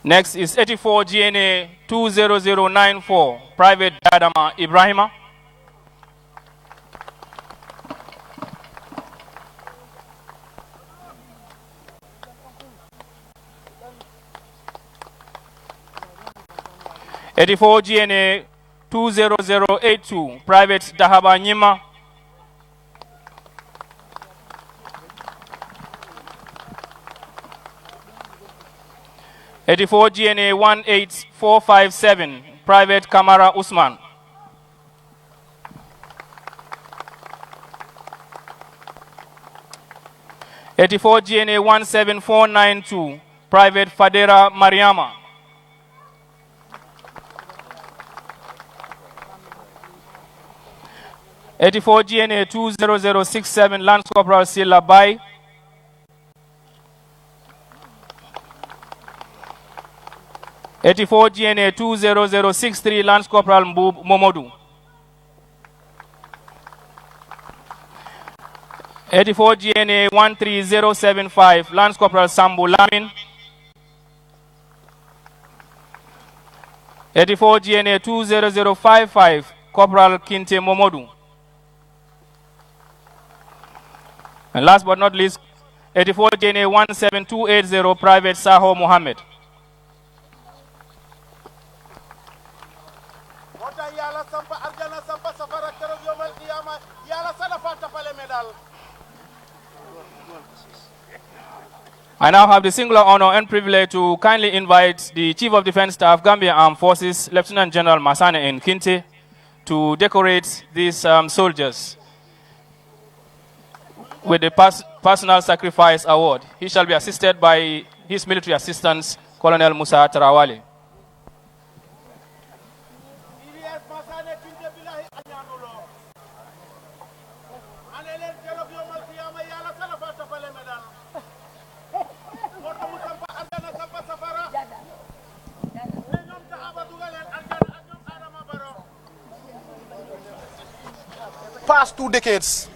Next is 84 GNA 20094, Private Dadama Ibrahima. (84 GNA 20082, Private Dahaba Nyima. (84 GNA 18457, Private Kamara Usman. (84 GNA 17492, Private Fadera Mariama. (84 GNA 20067, Lance Corporal Silla Bai. (84 GNA 20063, Lance Corporal Mbub Momodu. 84 GNA 13075, Lance Corporal Sambu Lamin. 84 GNA 20055, Corporal Kinte Momodu. And last but not least, 84 GNA 17280, Private Saho Mohammed. I now have the singular honor and privilege to kindly invite the Chief of Defense Staff, Gambia Armed Forces, Lieutenant General Masane Nkinte, to decorate these soldiers with the Personal Sacrifice Award. He shall be assisted by his military assistant, Colonel Musa Tarawali. Past 2 decades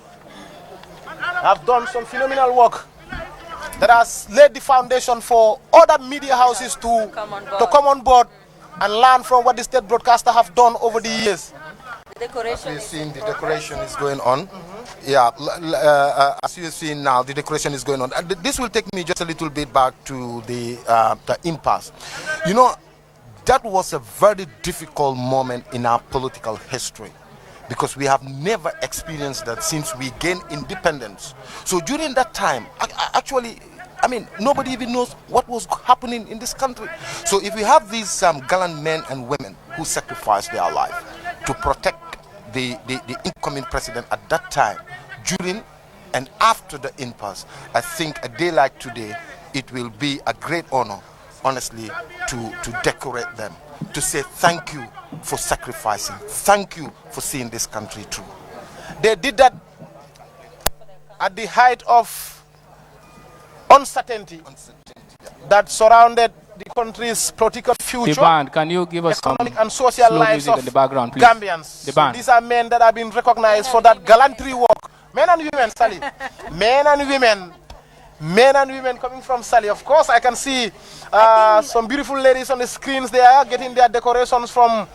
have done some phenomenal work that has laid the foundation for other media houses to come on board and learn from what the state broadcaster have done over the years. The decoration the decoration is going on. Yeah, as you see now, the decoration is going on. This will take me just a little bit back to the impasse. You know, that was a very difficult moment in our political history, because we have never experienced that since we gained independence. So during that time, actually, I mean, nobody even knows what was happening in this country. So if we have these gallant men and women who sacrificed their life to protect the incoming president at that time, during and after the impasse, I think a day like today, it will be a great honor, honestly, to decorate them, to say thank you for sacrificing. Thank you for seeing this country through. They did that at the height of uncertainty that surrounded the country's political future. The band, can you give us economic some and social slow lives music of in the background, please? Gambians. The band. So these are men that have been recognized for that gallantry work. Men and women, Sally. Men and women. Men and women coming from Sally. Of course, I can see some beautiful ladies on the screens there getting their decorations from,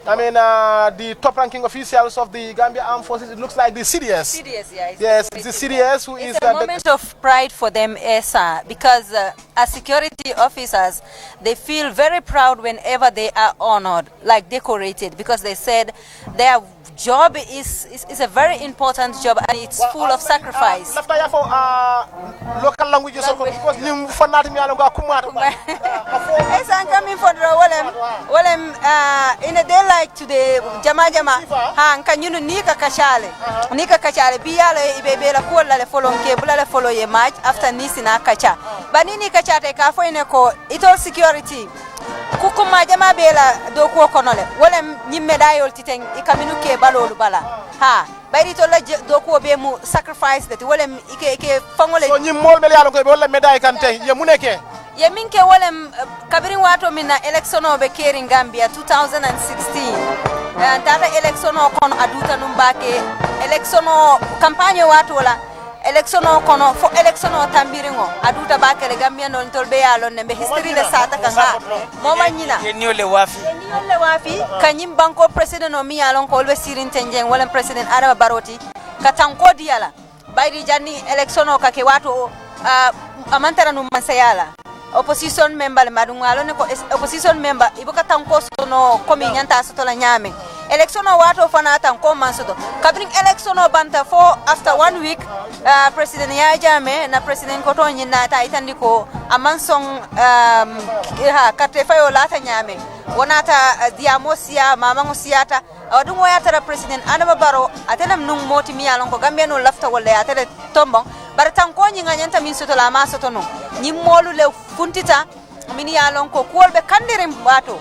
I mean, the top-ranking officials of the Gambia Armed Forces. It looks like the CDS. CDS, yeah. Yes, it's the CDS who is... It's a moment of pride for them, Esa, because as security officers, they feel very proud whenever they are honored, like decorated, because they said their job is a very important job and it's full of sacrifice. Local languages because I'm coming for the in a day like today, Jama can you nika kachale biala ibebela kola le follow kebula le follow ye match after nisina kacha banini kachate ka fo ineko itol security kukuma jama bela do ko konole wala nyimme dayol titen ikaminu ke balolu bala ha bayri to la do ko be mu sacrifice that wala ike fangole so nyimmol mel yalo ko be wala medaille kan tay ye muneke ye minke wala kabirin wato minna election o be kering Gambia 2016 tata election o kono aduta numbake election o campagne wato wala election o kono fo election o tambiringo aduta bakere Gambia non tolbe yalon ne be history le sata kanga moma nyina niole wafi kanyim banko president o mi yalon ko be sirin tenjen wala president Adama Baroti katanko diala bayri janni election o kake wato amantara no masayala opposition member le madungalo ne ko opposition member ibuka tanko sono komi nyanta soto la nyame election o wato fana tanko mansoto kabring election o banta for after 1 week president ya jame na president ko to nyina ta itandi ko amansong karte fayo lata nyame wonata diamosia mama ngosiata adungo ya tara president Adama Barrow atelam nung moti mi yalon ko Gambia no lafta wala ya tele tombong bar tanko nyinga nyanta min soto la ma soto no nyimolu le funtita mini yalon ko kolbe kandirim bato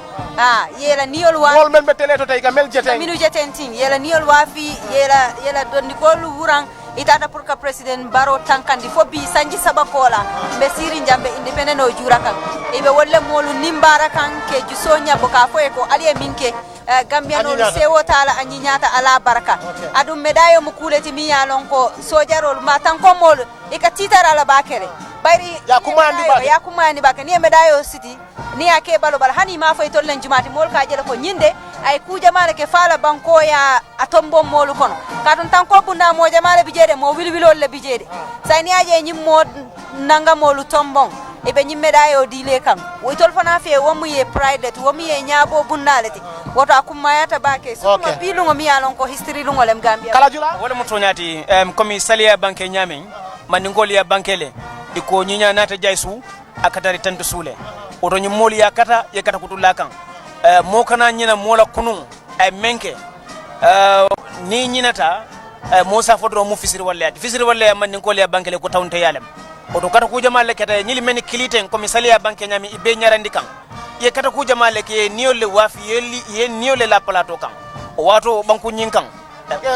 yela niol wa wol men be teleto tay ga mel jeten minu jeten ting yela niol wa fi yela dondi ko lu wurang itata pour que president Barrow tankandi fo bi sanji sabakola be siri jambe independent o juraka ibe wolle molu nimbara kan ke jusonya boka fo e ko aliye minke Gambia no sewo tala anyinyata ala baraka adum medayo mu kuleti mi yalon ko sojarol ma tanko mol ikatitara la bakere bari ya kumani baka ni medayo city ni ake balo bal hani ma fay tollen jumati mol ka jele ko nyinde ay ku jamaale ke fala banko ya atombo molu kono kadon tanko bunda mo jamaale bijede mo wilwilol le bijede sayni aje nyim mo nanga molu tombong e be nyim medayo dile kan wo tol fana fe wo mu ye pride wo mu ye nyabo bunnaleti woto akumayata bake so ma bilungo mi yalon ko history lungo lem Gambia kala jula wala mutonyati komi salia banke nyamen maningoli ya bankele iko nyinya nata jaisu akatari tanto sule oto nyimoli ya kata kutula kan mo kana nyina mola kunu ay menke ni nyinata mo sa fodro mu fisiri walla maningoli ya bankele ko tawnte yalem oto kata ku jamaale kata nyili men kiliten komi salia banke nyami ibe nyarandi kan ye kata ku jamaale ke niole wafi ye niole la plateau kan wato banku nyinkan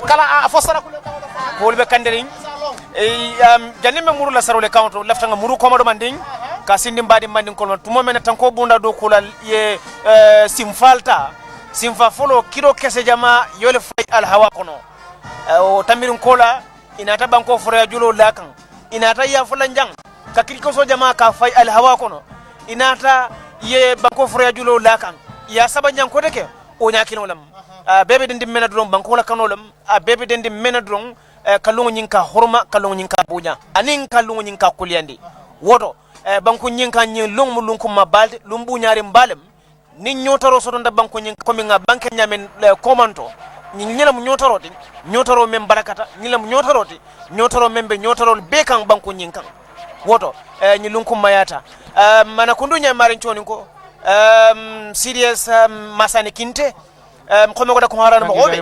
kala fosara ko be kandering janime muru la sarole counto laftanga muru komodo manding ka sindi mbadi manding kono tumo men tanko bunda do kula ye simfa folo kido kese jama yole fay al hawa kono o tamirin kola inata banko foro julo lakan inata ya fulan jang ka kiriko so jama ka fay al hawa kono inata ye banko foro julo lakan ya sabanjang ko deke o nyakino lam bebe den dimena dron banko la kanolam bebe den dimena dron kalungu nyinka horma kalungu nyinka bunya anin kalungu nyinka kuliandi woto banko nyinka nyin lungu lungu mabalde lumbu nyari mbalem ni nyotaro sotonda banko nyinka komi nga banke nyamen komanto nyilam nyotaro mem barakata nyilam nyotaro membe nyotaro bekan banko nyinka woto nyilunku mayata mana kundunya marin choni ko serious masani kinte kono ko harana mo obe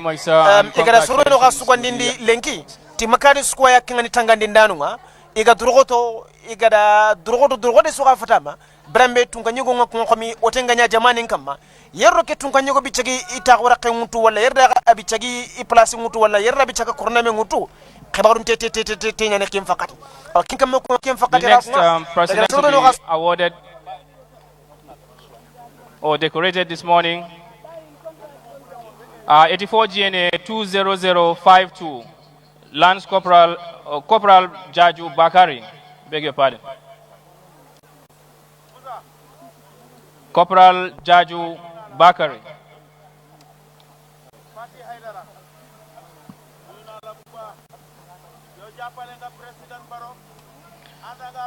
igara surono ga sugandindi lenki ti makari square kingani tangandi ndanuma iga durgoto suga fatama brambe tunga nyugo ngako komi otenganya jamani kamma yerro ke tunga nyugo bicagi ita wara mutu wala yerda abicagi i place mutu wala yerda bicaga korname mutu khibarun te nyane kim fakat kinkam ko kim fakat the next president to be awarded or decorated this morning 84 GNA 20052 Lance Corporal Jaju Bakari, beg your pardon. Corporal Jaju Bakari.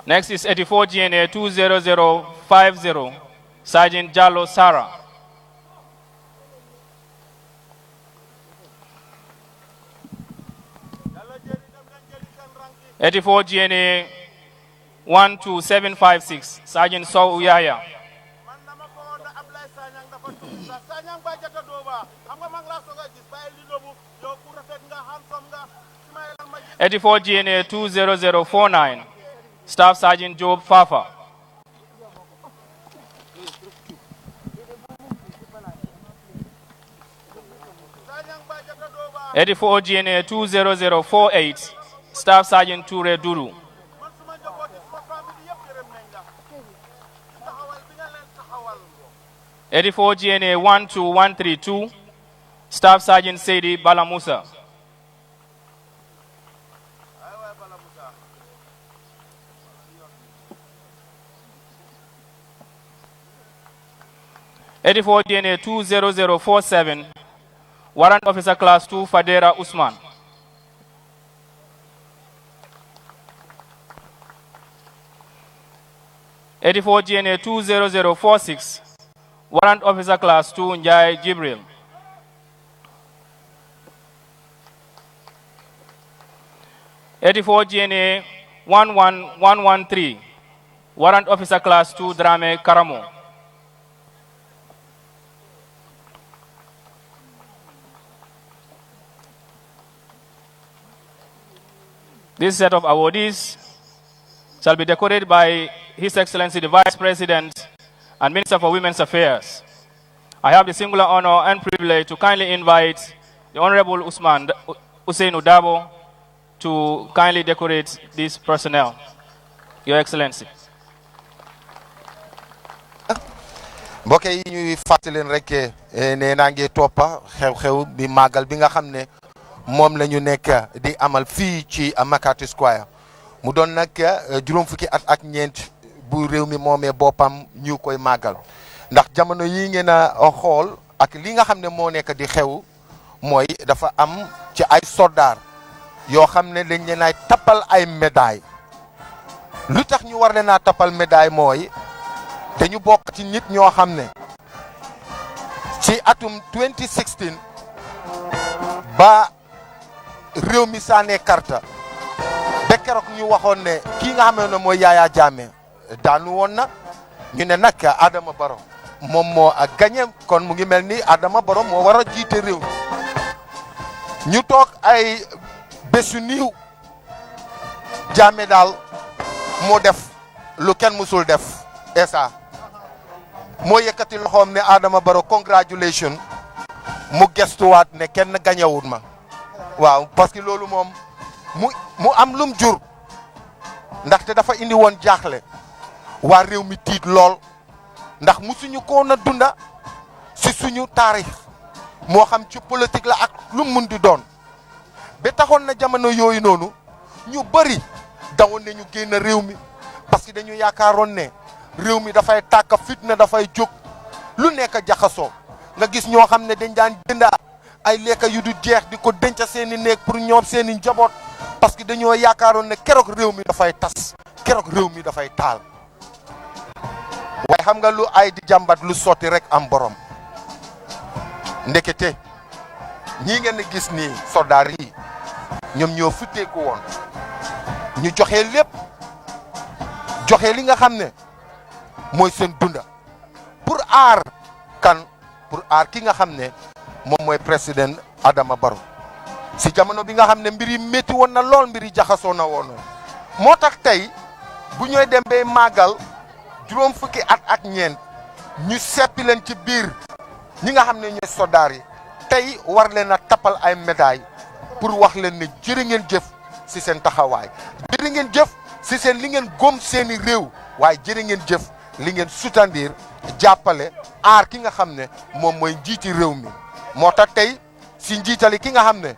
Next is 84 GNA 20050 Sergeant Jallo Sarah. '84 GNA 12756 Sergeant Sow Uyaya. '84 GNA 20049 Staff Sergeant Job Fafa. '84 GNA 20048 Staff Sergeant Toure Duru. '84 GNA 12132 Staff Sergeant Seidi Balamusa. '84 DNA 20047, Warrant Officer Class 2, Fadera Usman. '84 GNA 20046, Warrant Officer Class 2, Njai Jibril. '84 GNA 11113, Warrant Officer Class 2, Drame Karamo. This set of awardees shall be decorated by His Excellency the Vice President and Minister for Women's Affairs. I have the singular honor and privilege to kindly invite the Honorable Hussein Udabo to kindly decorate this personnel. Your Excellency. mbokk yi ñuy fàttali leen rek ne naa ngi toppa xew-xew bi màggal bi nga xam ne moom la ñu nekk di amal fii ci Makati Square mu doon nag juróom fukki at ak ñeent bu réew mi moomee boppam ñu koy màggal ndax jamono yi ngeen a xool ak li nga xam ne moo nekk di xew mooy dafa am ci ay soldaar yoo xam ne dañ leen ay tappal ay médaille lu tax ñu war leen a tappal médaille mooy dañu bokk ci nit ñoo xam ne ci atum 2016 ba réew mi sànnee karta ba keroog ñu waxoon ne kii nga xam ne mooy Yaya Jammeh daanu woon na ñu ne nag Adama Barrow moom moo ak gagné kon mu ngi mel ni Adama Barrow moo war a jiite réew ñu toog ay bésu niiw Jammeh daal moo def lu kenn musul def esa moo yëkkati loxoom ne Adama Barrow congratulation mu gestuwaat ne kenn gañewut ma waaw parce que loolu moom mu am lum jur ndaxte dafa indi woon jaaxle waa réew mi tiit lool ndax musuñu ko na dunda si suñu taarix moo xam ci politique la ak lu mun di doon ba taxoon na jamono yooyu noonu ñu bëri dawoon ne ñu génn réew mi parce que dañu yaakaaroon ne réew mi dafay tàkk fitna dafay jóg lu nekk jaxasoo nga gis ñoo xam ne dañ daan jënd ay lekka yu du jeex di ko denc seeni néeg pour ñoom seeni njaboot parce que dañoo yaakaaroon ne keroog réew mi dafay tas keroog réew mi dafay taal waaye xam nga lu ay di jàmbat lu sotti rek am borom ndekete ñii ngeen di gis nii soldaar yi ñoom ñoo futteeku woon ñu joxe lépp joxe li nga xam ne mooy seen dunda pour aar kan pour aar ki nga xam ne moom mooy président Adama Barrow si jamono bi nga xam ne mbir yi métti woon na lool mbir yi jaxasoo na woon moo tax tey bu ñooy dem bay màggal juróom fukki at ak ñeent ñu seppi leen ci biir ñi nga xam ne ñooy soldaar yi tey war leen a tappal ay médaille pour wax leen ne jërë ngeen jëf si seen taxawaay jërë ngeen jëf si seen li ngeen góom seeni réew waaye jërë ngeen jëf li ngeen soutenir jàppale aar ki nga xam ne moom mooy njiiti réew mi moo tax tey si njiitali ki nga xam ne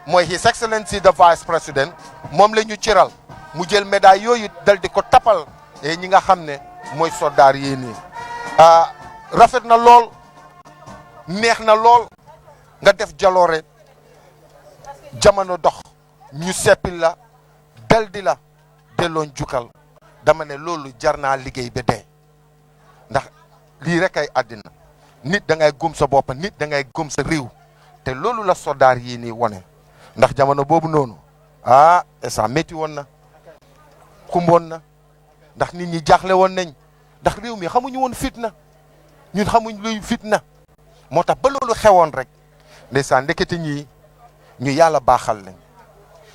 mooy His Excellency the Vice President moom la ñu ciral mu jël médaille yooyu dal di ko tapal ñi nga xam ne mooy soldaar yi nii rafet na lool neex na lool nga def jaloore jamono dox ñu seppil la del di la delloon jukkal dama ne loolu jar naa liggéey ba dee ndax lii rek ay àddina nit da ngay gëm sa bopp nit da ngay gëm sa réew te loolu la soldaar yii nii wone ndax jamono boobu noonu esa métti woon na kumboon na ndax nit ñi jaaxle woon nañ ndax réew mi xamuñu woon fitna ñun xamuñ luy fitna moo tax ba loolu xewoon rek ndeysaan ndekete ñii ñu yàlla baaxal lañ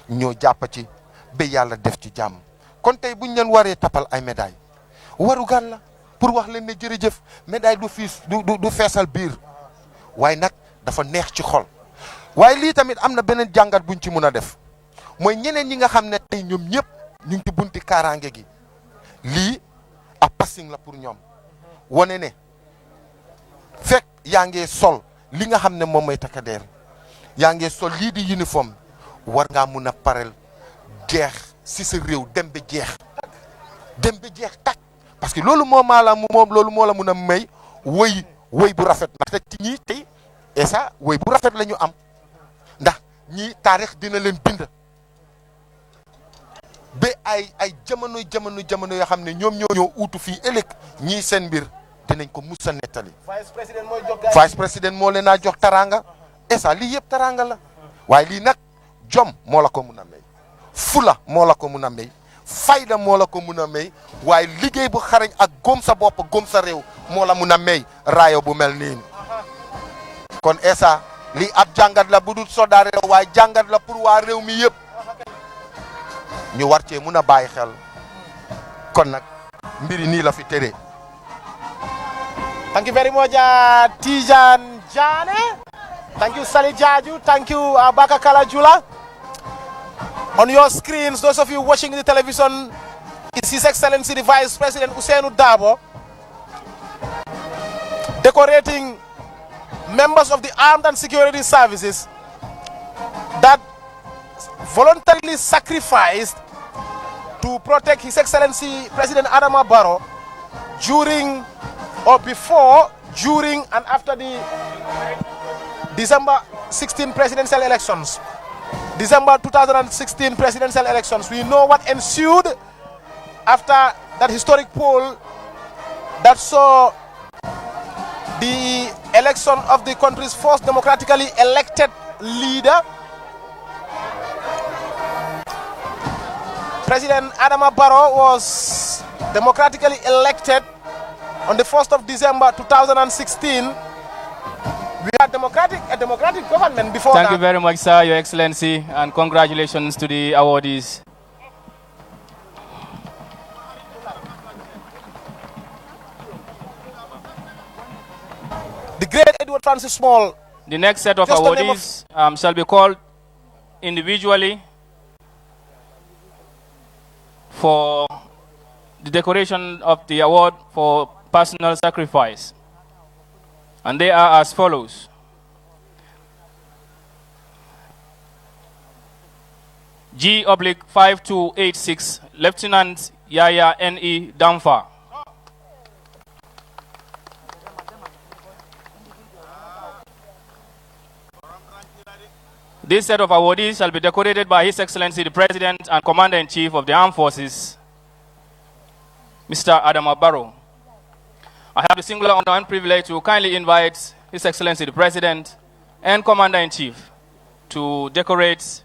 ñoo jàpp ci ba yàlla def ci jàmm kon tey buñ leen waree tapal ay médaille waru gan la pour wax leen ne jërëjëf médaille du feesal biir waaye nag dafa neex ci xol waaye lii tamit am na beneen jàngat buñ ci mun a def mooy ñeneen ñi nga xam ne tey ñoom ñëpp ñu ngi ci bunti kaaraange gi lii ab passing la pour ñoom wane ne fekk yaa ngee sol li nga xam ne moom mooy takkadeer yaa ngee sol lii di uniforme war ngaa mun a parel jeex si sa réew dem ba jeex tak parce que loolu moo maa la moom loolu moo la mun a may woy bu rafet ndax te ñii tey esa woy bu rafet la ñu am ndax ñii taarix dina leen bind ba ay jamono yoo xam ne ñoom ñoo uutu fii ëllëg ñii seen mbir dinañ ko mus a nettali. vice président moo leen a jox taranga esa lii yëpp taranga la waaye lii nag jom moo la ko mun a may fula moo la ko mun a may fayda moo la ko mun a may waaye liggéey bu xarañ ak góom sa bopp góom sa réew moo la mun a may raayo bu mel nii kon esa lii ab jàngat la bu dul sodaare la waaye jàngat la pour waa réew mi yëpp ñu war cee mun a bàyyi xel kon nag mbiri nii la fi tëree. Thank you very much, Tijan Jane. Thank you, Sali Jaju. Thank you, Baka Kalajula. On your screens, those of you watching the television, is His Excellency the Vice President Usainu Dabo decorating members of the armed and security services that voluntarily sacrificed to protect His Excellency President Adama Barrow during or before, during and after the December 16 presidential elections. December 2016 presidential elections. We know what ensued after that historic poll that saw the election of the country's first democratically elected leader, President Adama Barrow, was democratically elected on the 1st of December 2016. We had a democratic government before that. Thank you very much, sir, Your Excellency, and congratulations to the awardees. The great Edward Francis Small. The next set of awardees shall be called individually for the decoration of the award for personal sacrifice. And they are as follows. G/5286, Lieutenant Yaya N.E. Damfa. This set of awardees shall be decorated by His Excellency the President and Commander-in-Chief of the Armed Forces, Mr. Adama Barrow. I have the singular honor and privilege to kindly invite His Excellency the President and Commander-in-Chief to decorate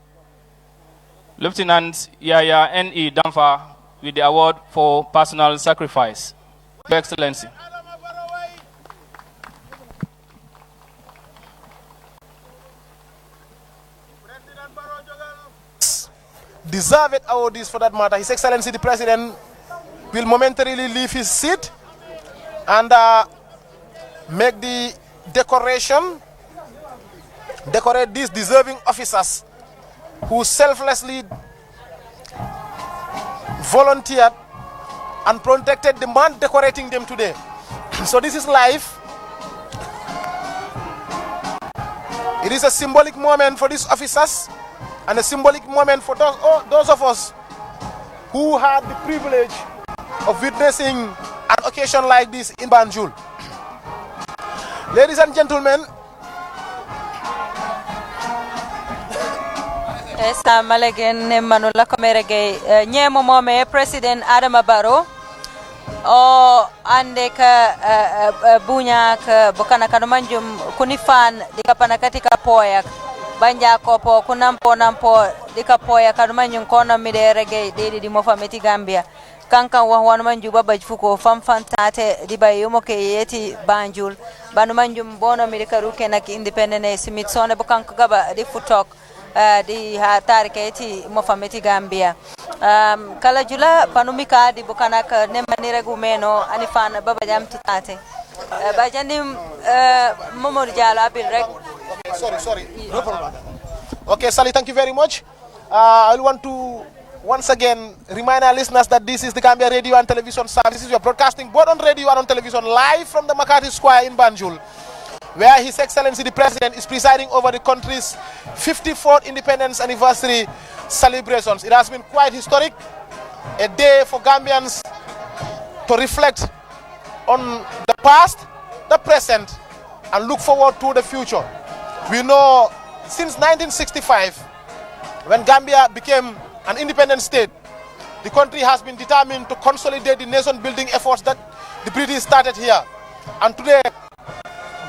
Lieutenant Yaya N.E. Damfa with the award for personal sacrifice. Your Excellency. Deserved awardees for that matter. His Excellency the President will momentarily leave his seat and make the decorate these deserving officers who selflessly volunteered and protected the man decorating them today. So this is life. It is a symbolic moment for these officers and a symbolic moment for those of us who had the privilege of witnessing an occasion like this in Banjul. Ladies and gentlemen, esa malegen ne manula komerege nyemo mome President Adama Barrow o ande ka bunya ka bokana kanumanjum kunifan dikapana katika poyak banja kopo kunampo nampo dikapoya kanumanjum kono miderege dedi di mofameti Gambia kankan wahwan manju baba fuko famfantate di bayumo ke yeti Banjul banu manjum bono midikaruke nak independent smithsone bokanko gaba di futok di ha tariketi mofameti Gambia kala jula panumika di bukanak nemanire gumeno anifan baba jam tutate bajanim momor jala bil rek. Sorry. No problem. Okay, Sally, thank you very much. I want to once again remind our listeners that this is the Gambia Radio and Television Services. We are broadcasting both on radio and on television live from the McCarthy Square in Banjul. where His Excellency the President is presiding over the country's 54th independence anniversary celebrations. It has been quite historic, a day for Gambians to reflect on the past, the present, and look forward to the future. We know since 1965, when Gambia became an independent state, the country has been determined to consolidate the nation-building efforts that the British started here. And today,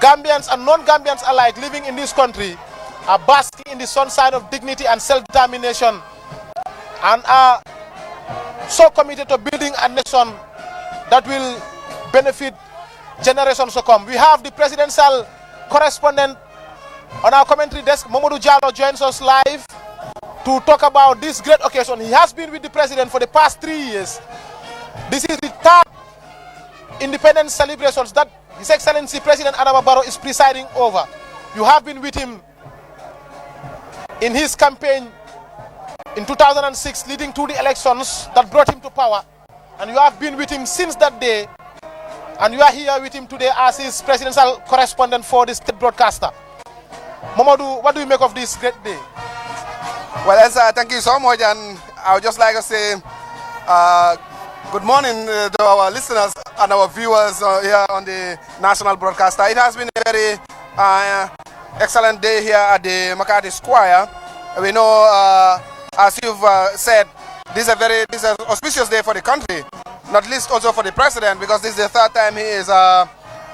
Gambians and non-Gambians alike living in this country are basking in the sunshine of dignity and self-determination, and are so committed to building a nation that will benefit generations to come. We have the presidential correspondent on our commentary desk. Mamadou Jallo joins us live to talk about this great occasion. He has been with the president for the past 3 years. This is the third independence celebrations that His Excellency President Adama Barrow is presiding over. You have been with him in his campaign in 2006, leading to the elections that brought him to power, and you have been with him since that day, and you are here with him today as his presidential correspondent for the state broadcaster. Mamadou, what do you make of this great day? Well, Elsa, thank you so much, and I would just like to say good morning to our listeners and our viewers here on the national broadcaster. It has been a very excellent day here at the Makati Square. We know, as you've said, this is an auspicious day for the country, not least also for the president, because this is the third time he is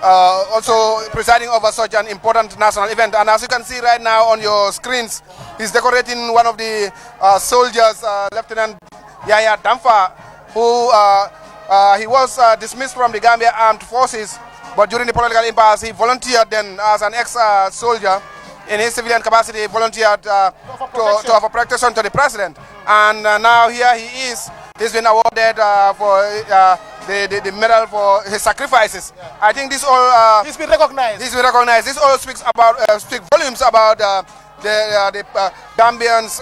also presiding over such an important national event. And as you can see right now on your screens, he's decorating one of the soldiers, Lieutenant Yaya Damfa, who he was dismissed from the Gambia Armed Forces, but during the political impasse, he volunteered then as an ex-soldier. In his civilian capacity, he volunteered to offer protection to the president. And now here he is. He's been awarded for the medal for his sacrifices. Yeah. I think this all... he's been recognized. He's been recognized. This all speaks volumes about the Gambians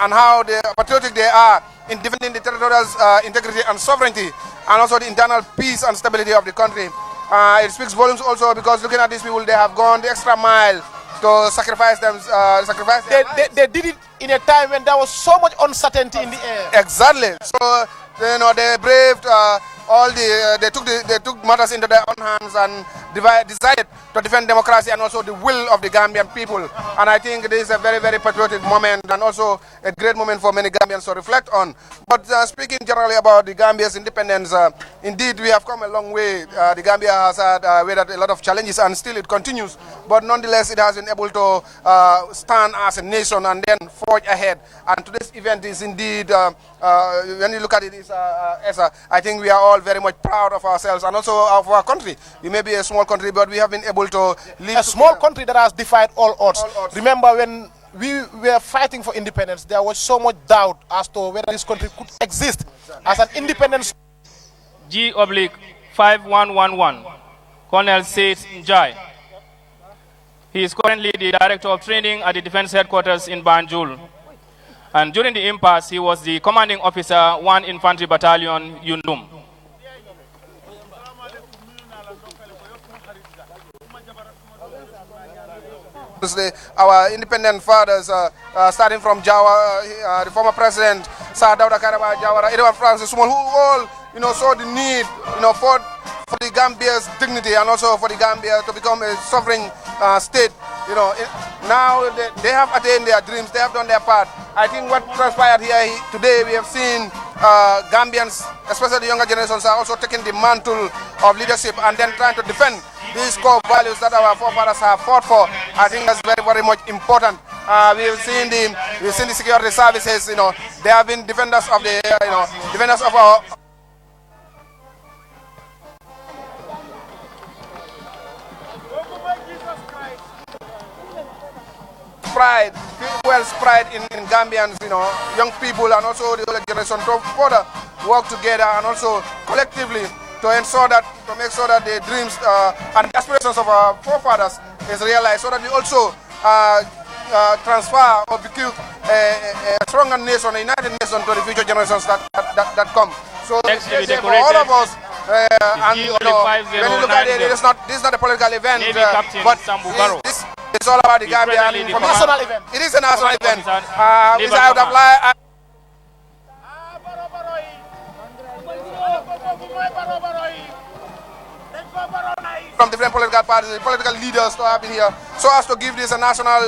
and how patriotic they are in defending the territorial integrity and sovereignty, and also the internal peace and stability of the country. It speaks volumes also because looking at these people, they have gone the extra mile to sacrifice them. They did it in a time when there was so much uncertainty in the air. Exactly. So they braved they took matters into their own hands and decided to defend democracy and also the will of the Gambian people. And I think this is a very, very patriotic moment and also a great moment for many Gambians to reflect on. But speaking generally about the Gambia's independence, indeed we have come a long way. The Gambia has had weathered a lot of challenges and still it continues. But nonetheless, it has been able to stand as a nation and then forge ahead. And today's event is indeed, when you look at it, I think we are all very much proud of ourselves and also of our country. We may be a small country, but we have been able to live a small country that has defied all odds. Remember when we were fighting for independence, there was so much doubt as to whether this country could exist as an independent. G/5111, Colonel Seth Njai. He is currently the Director of Training at the Defense Headquarters in Banjul. And during the impasse, he was the Commanding Officer, 1 Infantry Battalion, Yundum. Our independent fathers, starting from Jawara, the former president, Sir Dawda Kairaba Jawara, Edward Francis Small, who all saw the need for the Gambia's dignity and also for the Gambia to become a sovereign state. Now they have attained their dreams, they have done their part. I think what transpired here today, we have seen Gambians, especially the younger generations, are also taking the mantle of leadership and then trying to defend these core values that our forefathers have fought for. I think that's very, very much important. We've seen the security services. They have been defenders of defenders of our pride, fuels pride in Gambians, young people and also the older generation to further work together and also collectively to make sure that the dreams and aspirations of our forefathers is realized, so that we also transfer or become a stronger nation, a united nation to the future generations that come. So for all of us, And you know, when you look at it, this is not a political event, but it's all about the Gambia. National event. It is a national event. I would have liked. From different political parties, political leaders to have been here, so as to give this a national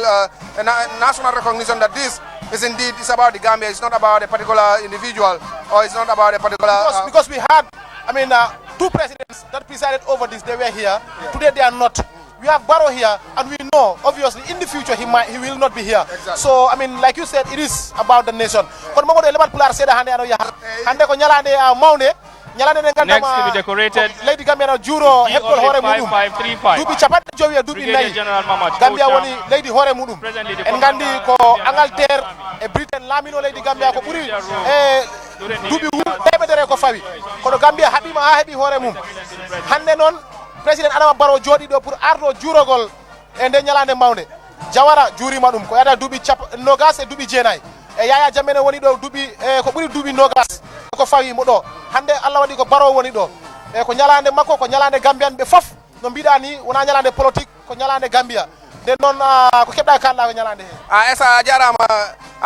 recognition that this is indeed about the Gambia. It's not about a particular individual, or it's not about a particular. Because we had, two presidents that presided over this. They were here. Yeah. Today they are not. We have Barrow here, and we know obviously in the future he will not be here. Exactly. So like you said, it is about the nation. Next to be decorated, Lady Gambia Juro Hepol Hore Mudum. Dubi chapat Jowi Dubi Nay. Gambia woni Lady Hore Mudum. En gandi ko Angleterre e Britain lamino Lady Gambia ko buri dubi temedere ko fawi. Kono Gambia habima ha hebi hore mum. Hande non President Adama Barrow jodi do pour ardo jurogol e nde nyalande mawde. Jawara jurima dum ko yada dubi nogas e dubi jenay. E Yaya Jammeh woni do dubi ko buri dubi nogas ko fawi mo do. Hande Allah wadi ko Barrow woni do e ko nyalande makko ko nyalande Gambian be fof no biida ni wona nyalande politique ko nyalande Gambia de non ko kebda kala ko nyalande esa jarama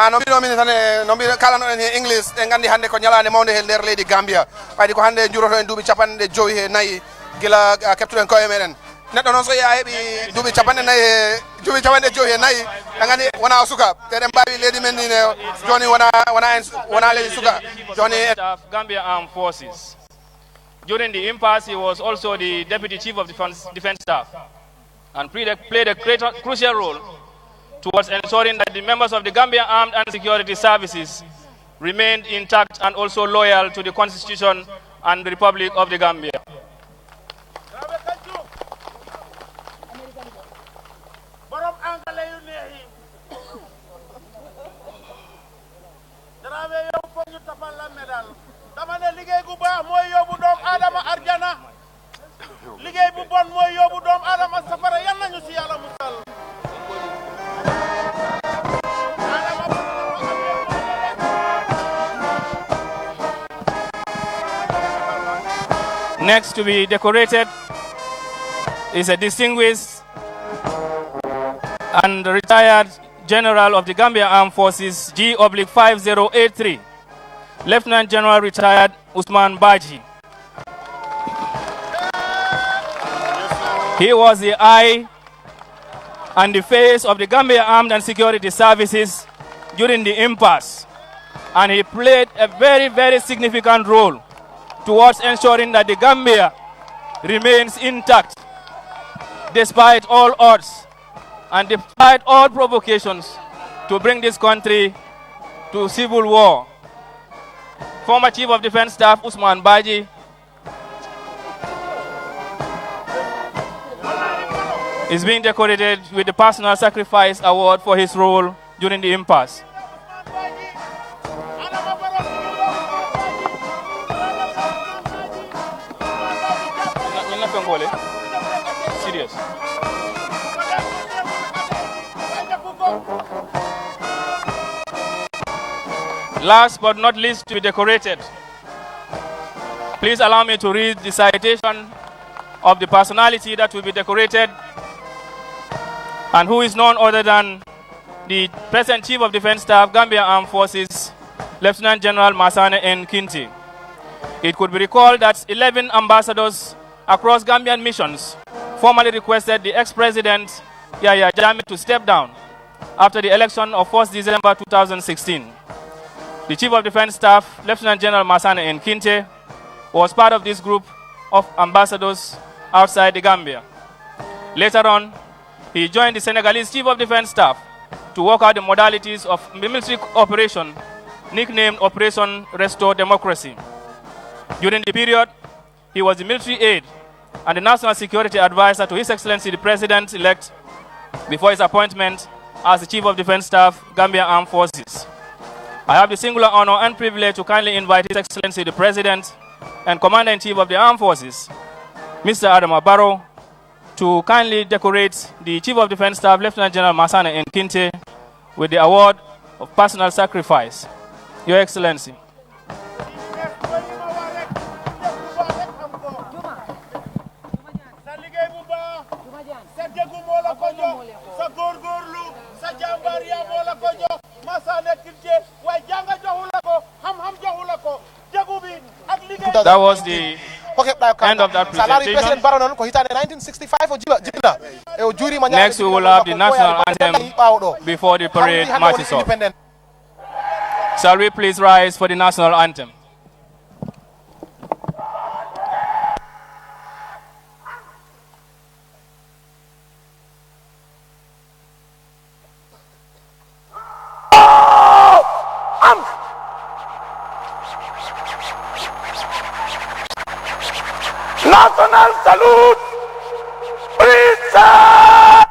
no bino min tan no bino kala no en English e gandi hande ko nyalande mawde he der leydi Gambia paydi ko hande juroto en duubi capande jowi he nayi gila keptuden koye meden neddo non so ya hebi duubi capande nayi duubi capande jowi he nayi e gandi wona suka te dem bawi leydi men ni ne joni wona leydi suka joni Gambia Armed Forces. During the impasse, he was also the Deputy Chief of Defense Staff and played a crucial role towards ensuring that the members of the Gambia Armed and Security Services remained intact and also loyal to the Constitution and the Republic of the Gambia. Next to be decorated is a distinguished and retired General of the Gambia Armed Forces, G/5083, Lieutenant General retired Usman Baji. He was the eye and the face of the Gambia Armed and Security Services during the impasse, and he played a very, very significant role towards ensuring that the Gambia remains intact despite all odds and despite all provocations to bring this country to civil war. Former Chief of Defense Staff Usman Baji is being decorated with the Personal Sacrifice Award for his role during the impasse. Serious. Last but not least to be decorated, please allow me to read the citation of the personality that will be decorated, and who is none other than the present Chief of Defense Staff, Gambia Armed Forces, Lieutenant General Masane N. Kinti. It could be recalled that 11 ambassadors across Gambian missions formally requested the ex-president Yaya Jammeh to step down after the election of 1st December 2016. The Chief of Defense Staff, Lieutenant General Masane N. Kinte, was part of this group of ambassadors outside the Gambia. Later on, he joined the Senegalese Chief of Defense Staff to work out the modalities of the military operation nicknamed Operation Restore Democracy. During the period, he was the military aide and the national security advisor to His Excellency the President-elect before his appointment as the Chief of Defense Staff, Gambia Armed Forces. I have the singular honor and privilege to kindly invite His Excellency the President and Commander-in-Chief of the Armed Forces, Mr. Adama Barrow, to kindly decorate the Chief of Defense Staff, Lieutenant General Masane N. Kinte, with the award of personal sacrifice. Your Excellency. That was the end of that presentation. Next, we will have the national anthem before the parade marches off. Shall we please rise for the national anthem? National salute, prison!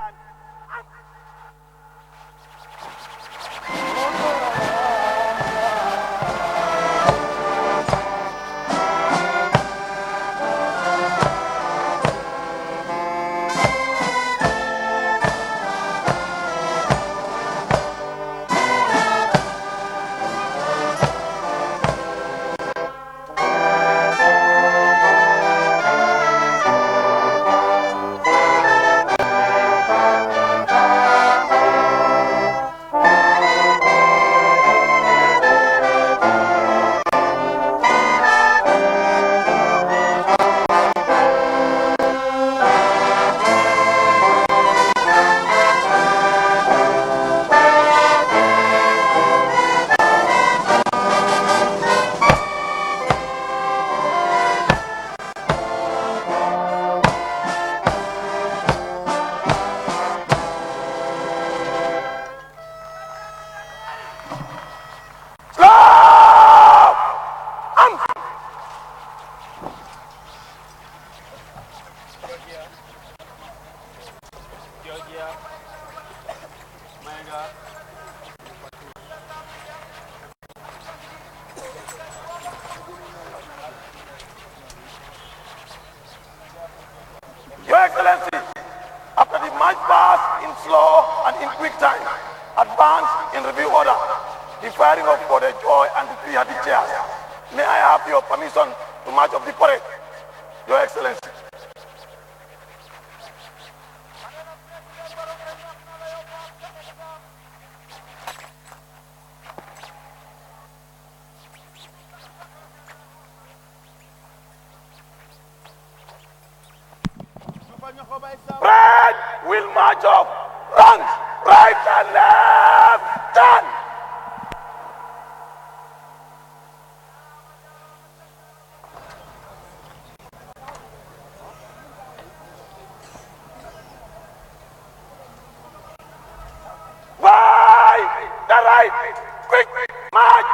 Your Excellency, after the march past in slow and in quick time, advance in review order, the firing of for the joy and the 300 chairs. May I have your permission to march of the parade, Your Excellency? Parade will march off. Ranks, right and left, turn. By the right, quick march.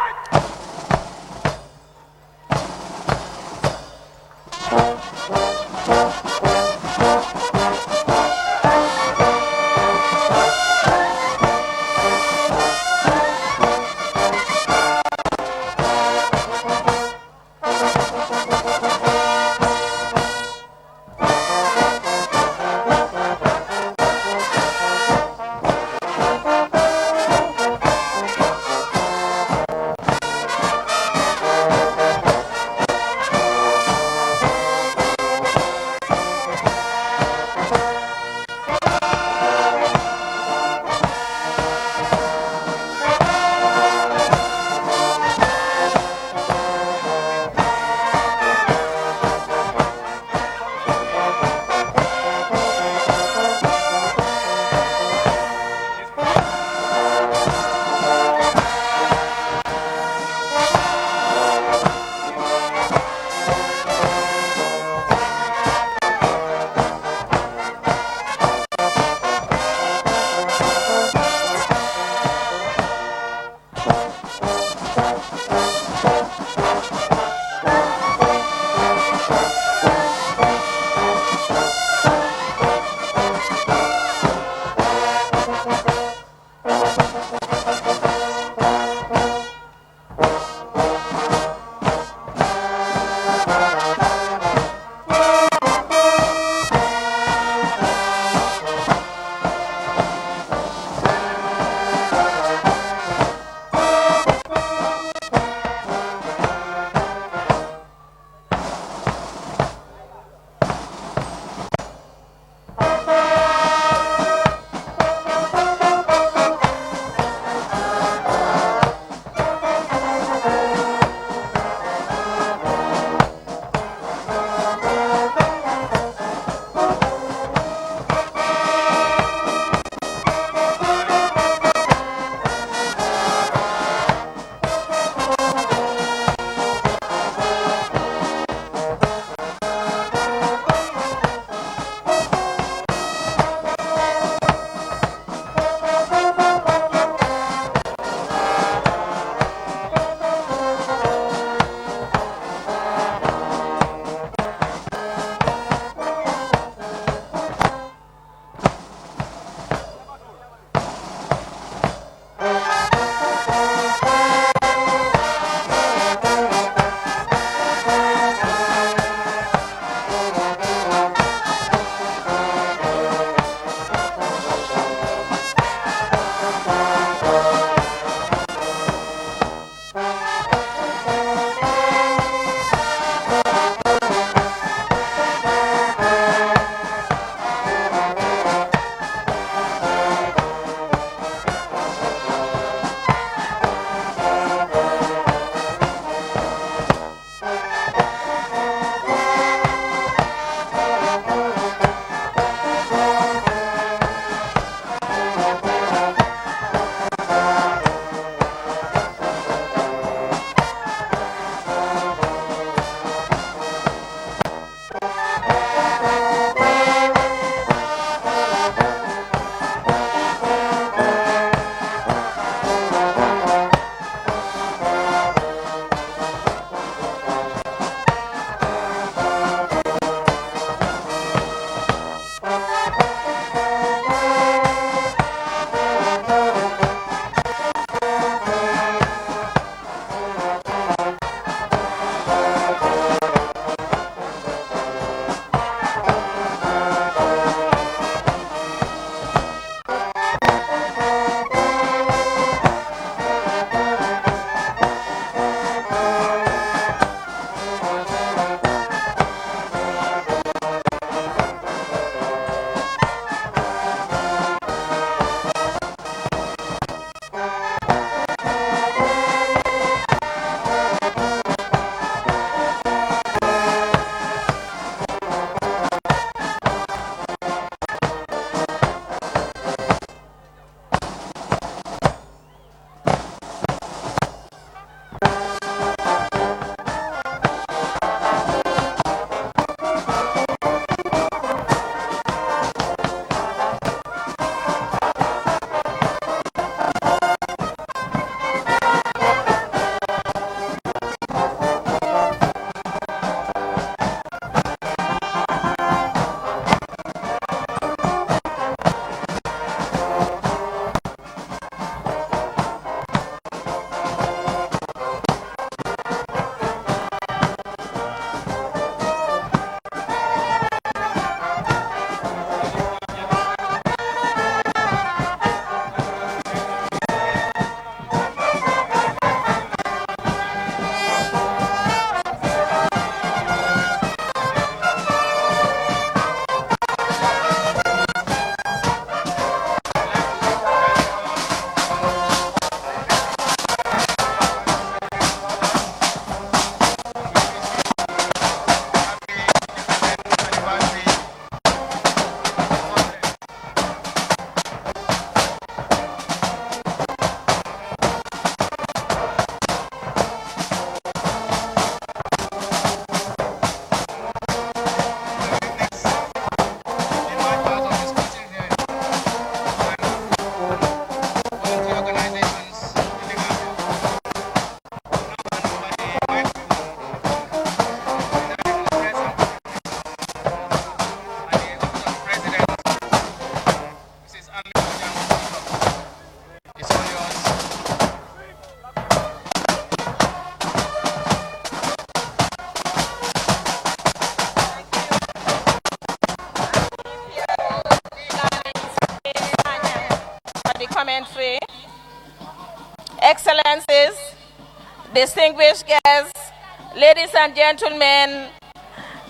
distinguished guests, ladies and gentlemen,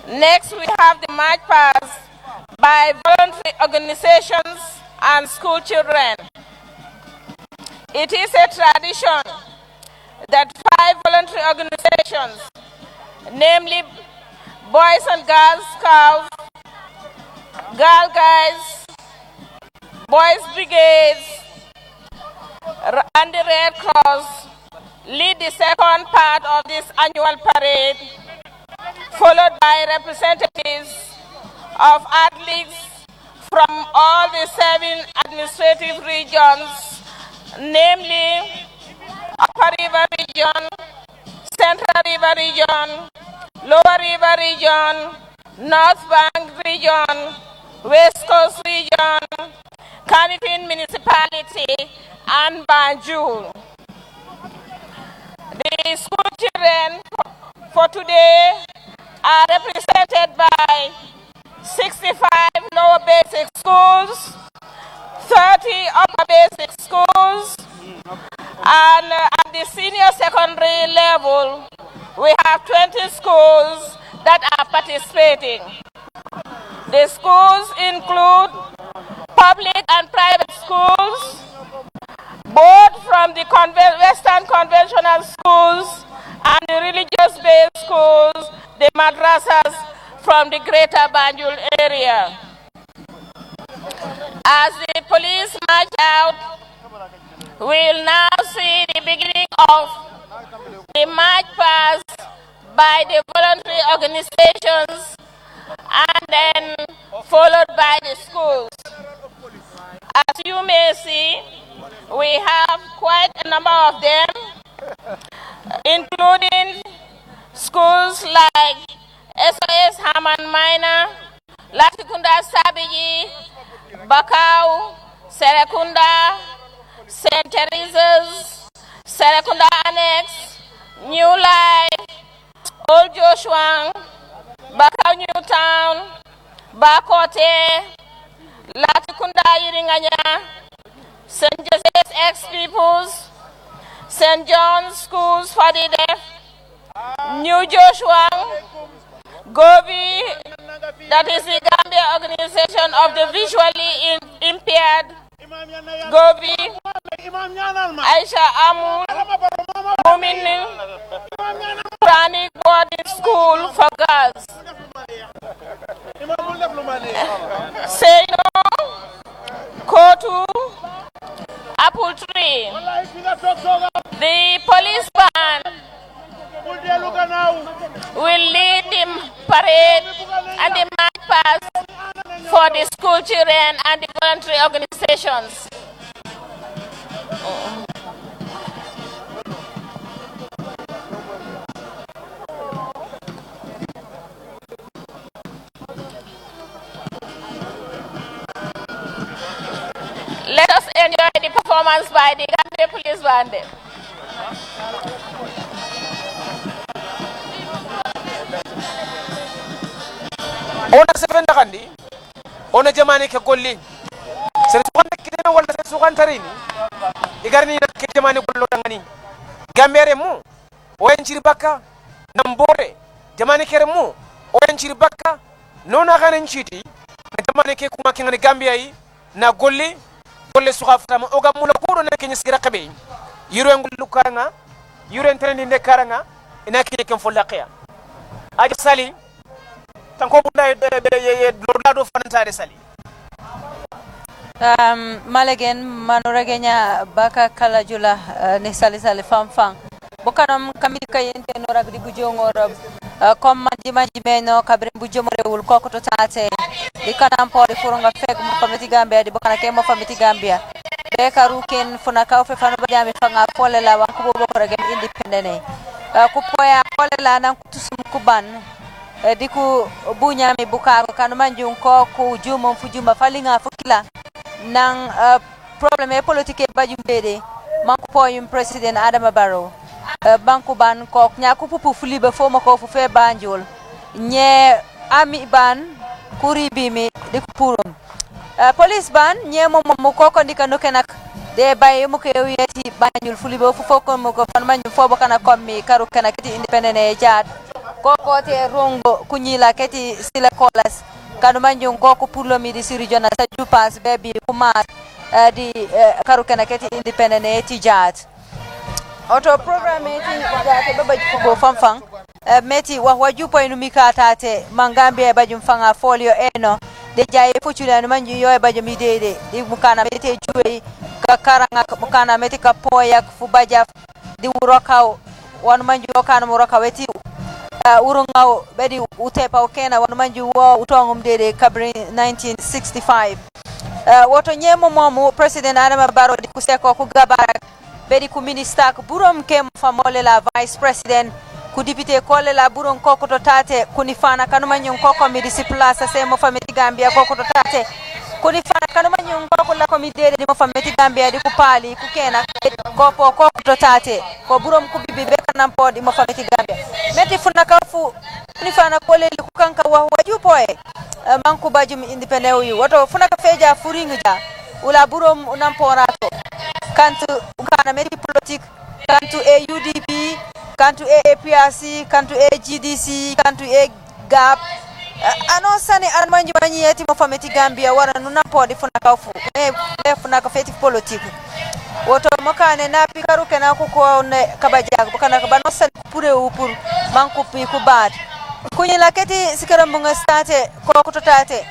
next we have the march past by voluntary organizations and school children. It is a tradition that 5 voluntary organizations, namely Boys and Girls Scouts, Girl Guides, Boys Brigades, and the Red Cross, lead the second part of this annual parade, followed by representatives of athletes from all the 7 administrative regions, namely Upper River Region, Central River Region, Lower River Region, North Bank Region, West Coast Region, Kanifing Municipality, and Banjul. The school children for today are represented by 65 lower basic schools, 30 upper basic schools, and at the senior secondary level, we have 20 schools that are participating. The schools include public and private schools, both from the Western conventional schools and the religious-based schools, the madrasas from the greater Banjul area. As the police march out, we'll now see the beginning of the march past by the voluntary organizations and then followed by the schools. As you may see, we have quite a number of them, including schools like SOS Haman Minor, Latikunda Sabiji, Bakau, Serekunda, St. Teresa's, Serekunda Annex, New Life, Old Joshua, Bakau New Town, Bakote, Latikunda Yiringanya, St. Joseph's Ex-Peoples, St. John's Schools for the Deaf, New Joshua, Govi, that is the Gambia Organization of the Visually Impaired, Govi, Aisha Amun, Mumini, Pranic Boarding School for Girls, Seno, Kotu, Apple Tree. The police band will lead the parade and the march past for the school children and the voluntary organizations. Let us enjoy the performance by the Gambia Police Band. Ona sevenda kandi ona jamane ke golli sere sukan kidena wala sere sukan tarini igarni ke jamane gollo tangani gambere mu o enchiri bakka nambore jamane kere mu o enchiri bakka nona ganen chiti jamane ke kuma kingani gambia yi na golli golle suka fatama o gamulo kuro na kenya sira kabe yiro ngulu karanga yiro entreni ne karanga ina kenya kem folaqiya aja sali tanko bunda do fanantare sali malegen manoragenya baka kala jula ne sali famfang bokanam kamil kayente no ragdi bujongoro comme manji beno kabrin bujomore wul kokoto tate di kanam pori furunga feg mo famiti gambia di bokana ke mo famiti gambia be karuken funa kaw fe fanu bajami fanga pole la wan ko bobo ragem independene ku poya pole la nan tusum kuban diku bunyami bukaro kanu manjun ko ku jumon fujuma falinga fukila nang problème politique bajumbede manko poyum president Adama Barrow banku ban ko nyaku pupu fulibe fo mako fu fe banjul nye ami ban kuri bimi diku purum police ban nye mo ko ko ndika no kenak de baye mu ko yeti Banjul fulibo fu foko mo ko fan manju fo bokana kommi karu kana kiti independent e jaat ko te rongo kunyila keti sila kolas kanu manju ko purlo mi di siri jona sa jupas bebi kuma di karu kana keti independent e ti jaat auto programme ti jaate baba ko fanfan meti wa wajupo inu mikatate mangambia bajum fanga folio eno de jaye fuchula manju yo bajum idede di mukana mete juwe ka karanga mukana meti ka poya fu baja di urokaw wan manju kana muroka weti urungaw bedi utepa okena wan manju wo utongum dede kabri 1965 woto nyemo momu president Adama Barrow di kuseko ku gabara bedi ku minister ku burom kem famole la vice president ku député kole la buron kokoto tate kunifana kanuma nyon koko mi disipulasa se mo fameti Gambia kokoto tate kunifana kanuma nyon koko la komidere di mo fameti Gambia di ku pali ku kena kopo kokoto tate ko burom ku bibi be kanam podi mo fameti Gambia meti funa kafu kunifana kole ku kanka wa wajupo manku bajum independent yu woto funa ka feja furinga ula burom unamporato kantu kana meti politique kantu UDP kantu APRC kantu GDC kantu GAP ano sane an manji manyi yeti mo fameti Gambia wana nuna podi funa kafu funa ka feti politique woto mokane na pikaru kana ko ne kabajaga kana kabano sane pure upur manku pi ku bad kunyila keti sikarambunga state ko kutotate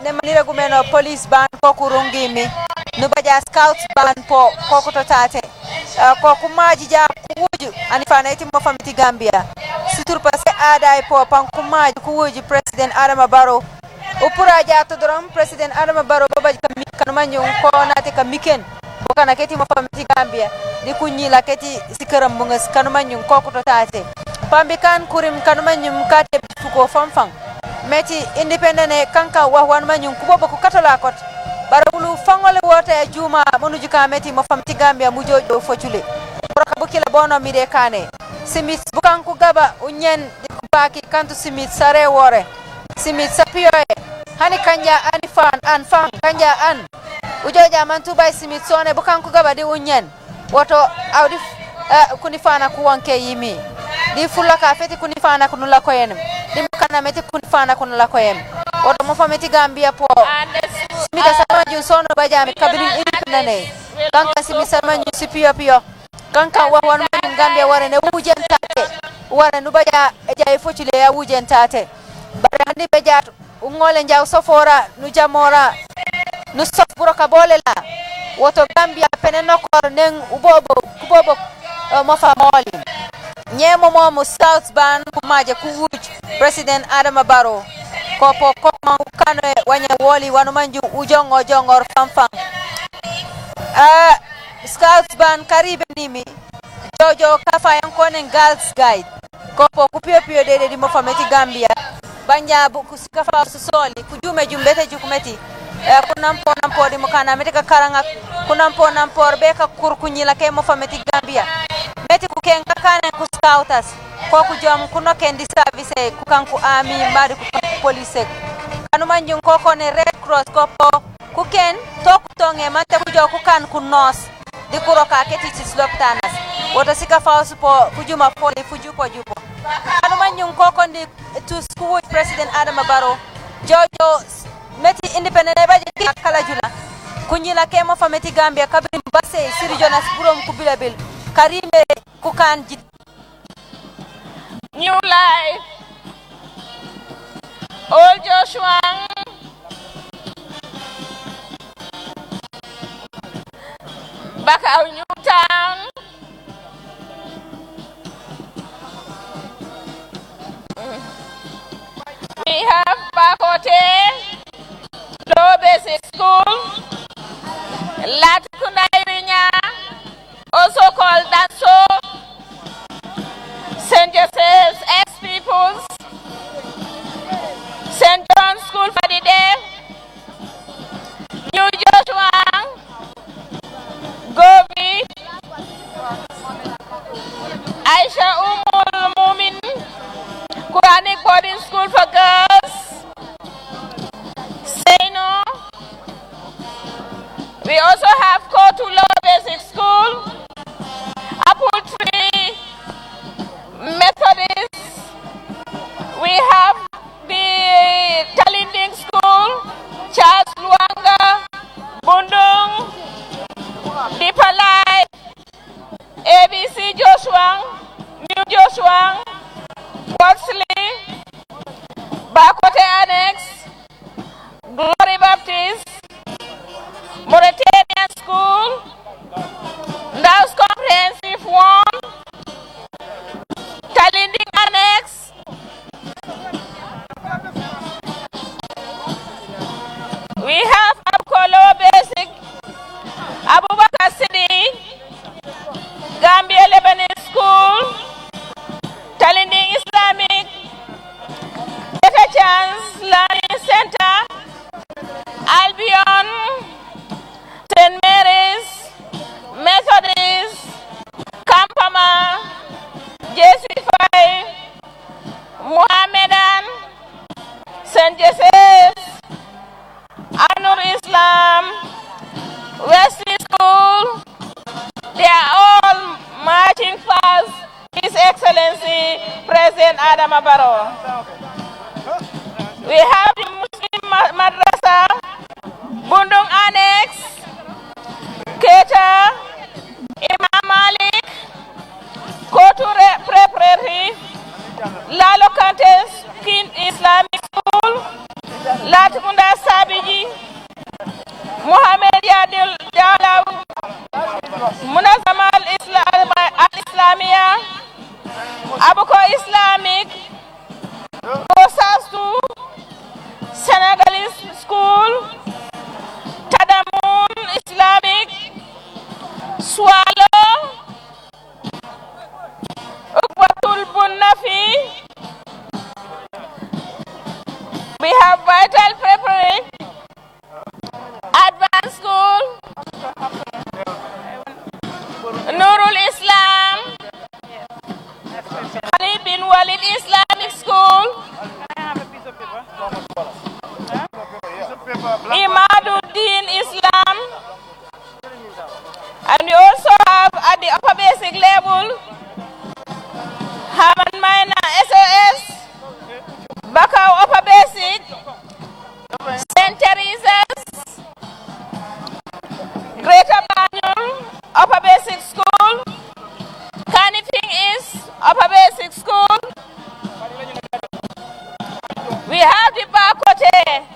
ne manira gumeno police ban ko kurungimi nubaja scouts ban po ko kutotate ko kumaji ja kuwuju anifana eti mo famiti Gambia situr passe ada po pan kumaji kuwuju president Adama Barrow upura ja to drum president Adama Barrow babaji kanumanyo ko nate kamiken bokana keti mo famiti Gambia di kunyila keti sikaram bunga kanumanyo ko kutotate pambikan kurim kanumanyo mkate fuko famfang meti independent kanka wa wan manyo kubobo ku katola kot barabulu fangole wota juma monuju kameti mo famti Gambia mujojo focule broka bukila bono mide kane simit bukan ku gaba unyen baki kantu simit sare wore simit sapio hani kanja ani fan an fan kanja an ujoja mantu bay simit sone bukan ku gaba di unyen woto awdi kunifana ku wanke yimi di fulaka feti kunifana kunula koyen di mukana meti kunifana kunula koyen woto mo fameti Gambia po mita sama jun sono bajami kabiri independent kanka simi sama jun sipio pio kanka wa wan Gambia wara ne wujentate wara nu baja jay focile ya wujentate bare handi beja ngole njaw sofora nu jamora nu sof buroka bolela woto Gambia penenokor nen kubobo mo famoli nyemo mo South Ban kumaje kuwuj president Adama Barrow kopo koma kane wanya woli wanumanju ujongo jongor famfam Scouts ban karibe nimi jojo kafa yankonen girls guide kopo kupio pio dede di mo fameti Gambia banja bu kafa susoli kujume jumbete jukumeti kunampo di mukana metika karanga kunampo nampor beka kurkunyila ke mo fameti Gambia meti kukenga kane ku scoutas ko kujom kuno kendi service kukanku army mari ku police kanu manjun koko ne red cross kopo kuken tokutonge mante kujo kukan kunos di kuroka keti tisloptanas woto sika fawsu po kujuma foli fujupo jupo kanu manjun koko ndi to school president Adama Barrow jojo meti independent baje kala jula kunyila kemo fameti Gambia kabrim basse siri jonas burom kubila bil karime kukan jit New Life, Old Joshua, Bakau Newtown, we have Bakote, Low Basic School, Latukundairinya, also called Danso, St. Joseph's ex-peoples, St. John's School for the Deaf, New Joshua, Govi, Aisha Umul Mumin, Quranic Boarding School for Girls, Seino. We also have Kotula President Adama Barrow. We have the Muslim Madrasa, Bundung Annex, Keita, Imam Malik, Kotu Preparatory, Lalo Kantes King Islamic School, Latkunda Sabiji, Mohamed Yadil Jalaw, Munazama al-Islamia, Abuko Islamic, Rosastu, Senegalese School, Tadamun Islamic, Swallow, Ukwatul Bunnafi. We have Vital Preparatory, Advanced School, Nurul Islam, Khalid bin Walid Islamic School, Imaduddin Islam, and we also have at the upper basic level, Haman Minor SOS, Bakau Upper Basic, St. Teresa's, Greater Banjul Upper Basic School, Kanifing East Upper Basic School. We have the Bakote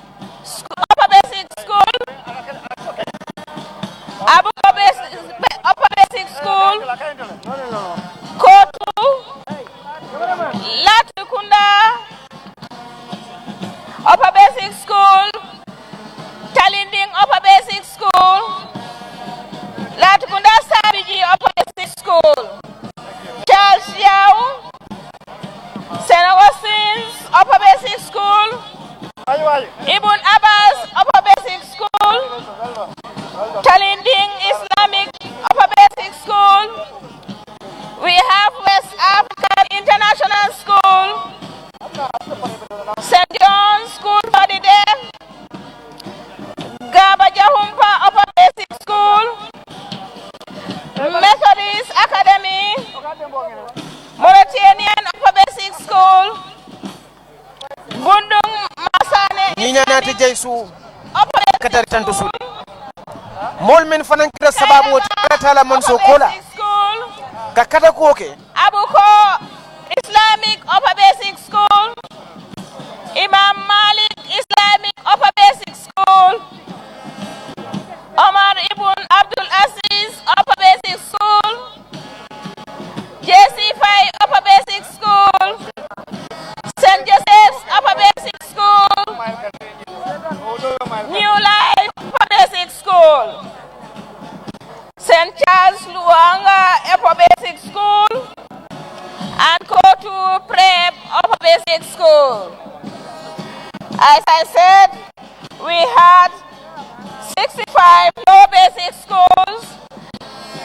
Upper Basic School, Abu Upper Basic School, Kotu, Latukunda Upper Basic School, Talinding Upper Basic School, Latukunda Sabiji Upper Basic School, Charles Yao, St. Augustine's Upper Basic School, Ibn Abbas Upper Basic School, Talinding Islamic Upper Basic School. We have West African International School, St. John's School for the Deaf, Gaba Jahumpa Upper Basic School, Methodist Academy, Mauritanian Upper Basic School, Bundung Masane Ninyanyati Jaisu Upper Katari Tantusu Molmen Fanankira Sababu Tala Monsokola Basic School, Kakata Kuoke Abuko Islamic Upper Basic School, Imam Malik Islamic Upper Basic School, Omar Ibn Abdul Aziz Upper Basic School, JC5 Upper Basic School, St. Joseph's Upper Basic School, New Life Upper Basic School, St. Charles Luanga Upper Basic School, and Kotu Prep Upper Basic School. As I said, we had 65 low basic schools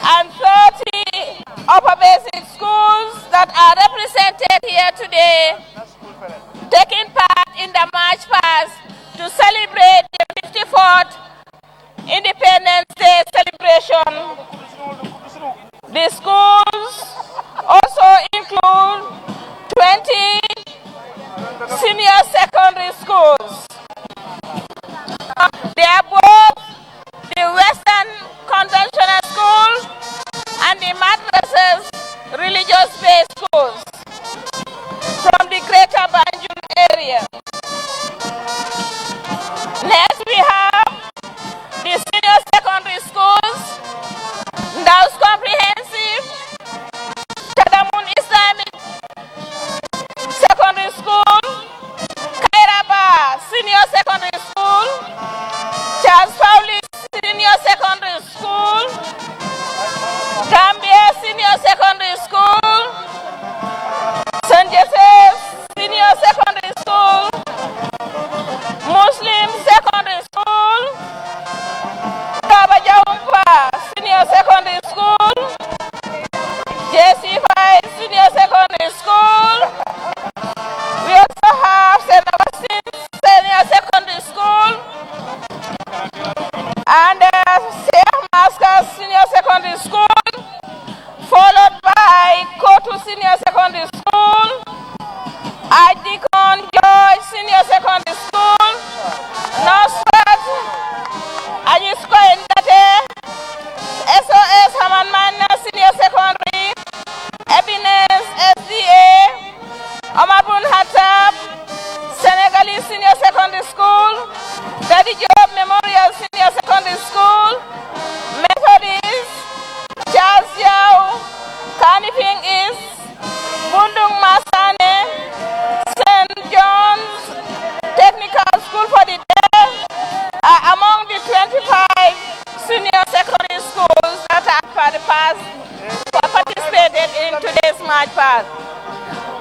and 30 upper basic schools that are represented here today, taking part in the march past to celebrate the 54th Independence Day celebration. The schools also include 20 senior secondary schools. They are both the Western Conventional School and the madrasas, religious-based schools from the Greater Banjul area. Next, we have the senior secondary schools, Ndaus Comprehensive, Tadamun Islamic Secondary School, Kairabas,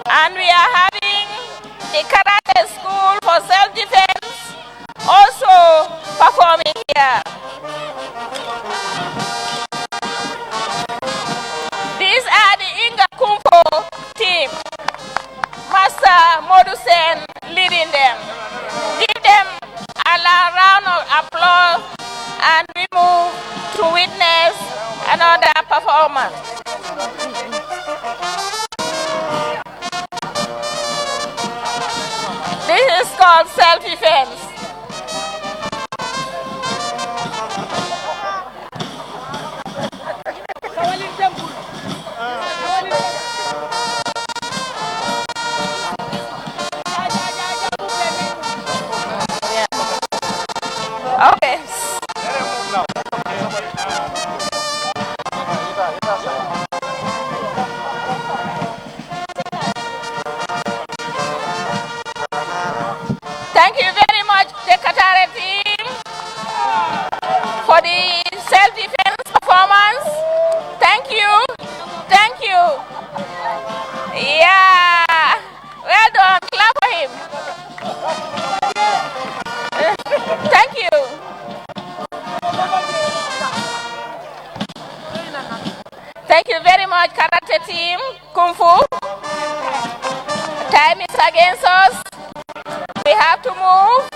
And we are having the karate school for self-defense also performing here. These are the Inga Kung Fu team. Master Modusen leading them. Give them a round of applause and we move to witness another performance. This is called self-defense. Okay. Thank you very much, the Qatar team, for the self-defense performance. Thank you. Thank you. Yeah. Well done. Clap for him. Thank you. Thank you very much, Karate team, Kung Fu. Time is against us. We have to move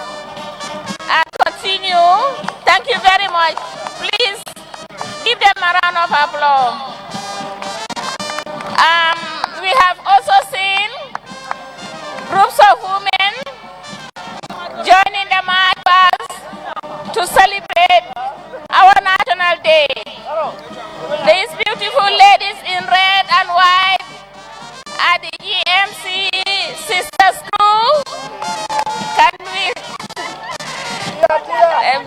and continue. Thank you very much. Please give them a round of applause. We have also seen groups of women joining the march past to celebrate our National Day. These beautiful ladies in red and white are the GMC Sisters Crew. Can we?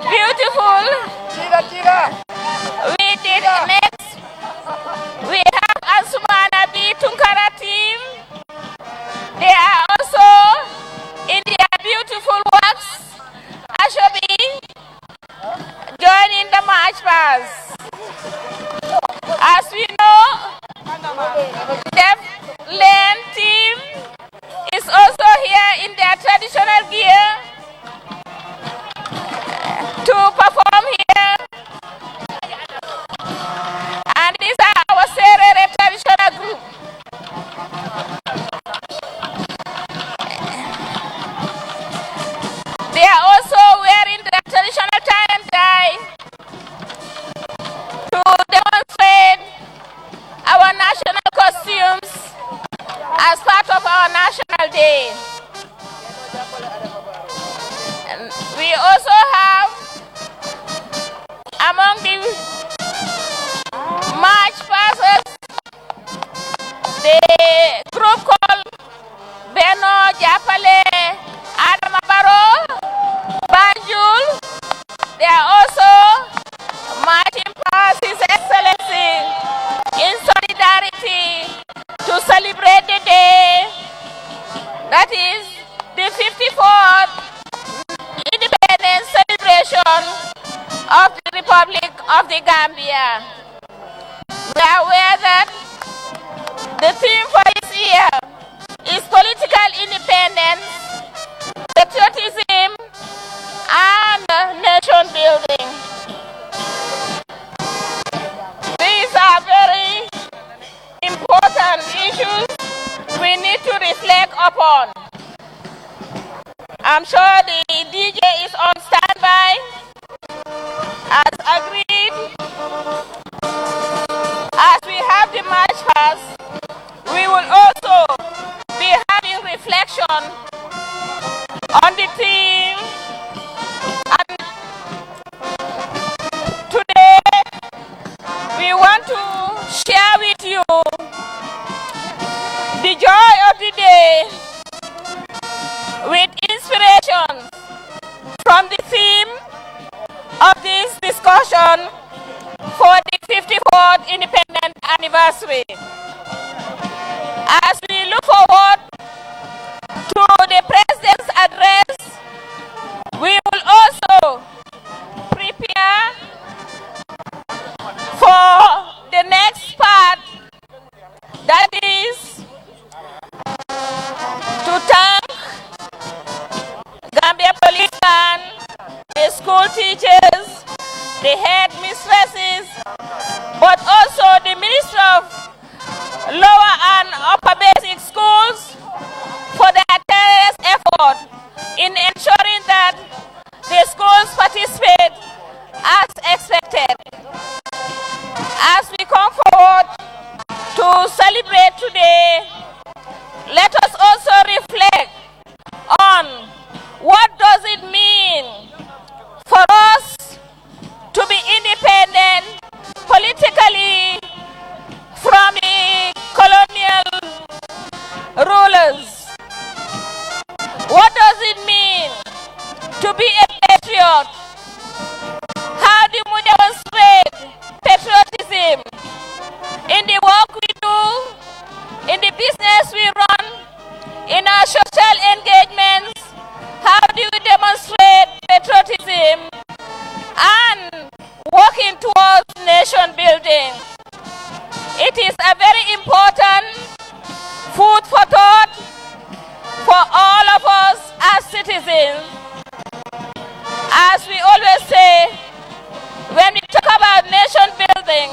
Beautiful. We did next. We have Asumana B. Tunkara team. They are also in their beautiful works. Ashobi joining the march past. As we know, Deaf Lane team is also here in their traditional gear to perform here. And these are our Serere traditional group. They are also wearing the traditional tie and dye to demonstrate our national costumes as part of our National Day. And we also have among the march passers the group called Beno Japale Adama Baro Banjul. They are also marching past His Excellency in solidarity to celebrate the day that is the 54th independence celebration of the Republic of the Gambia. We are aware that the theme for this year is political independence, patriotism, and nation building. These are very important issues we need to reflect upon. I'm sure the DJ is on standby. As agreed, as we have the march past, we will also be having reflection on the theme. And today, we want to share with you the joy of the day with inspiration from the theme of this discussion for the 54th independent anniversary. As we look forward to the President's address, we will also prepare for the next part, that is be a patriot? How do we demonstrate patriotism in the work we do, in the business we run, in our social engagements? How do we demonstrate patriotism and working towards nation building? It is a very important food for thought for all of us as citizens. As we always say, when we talk about nation building,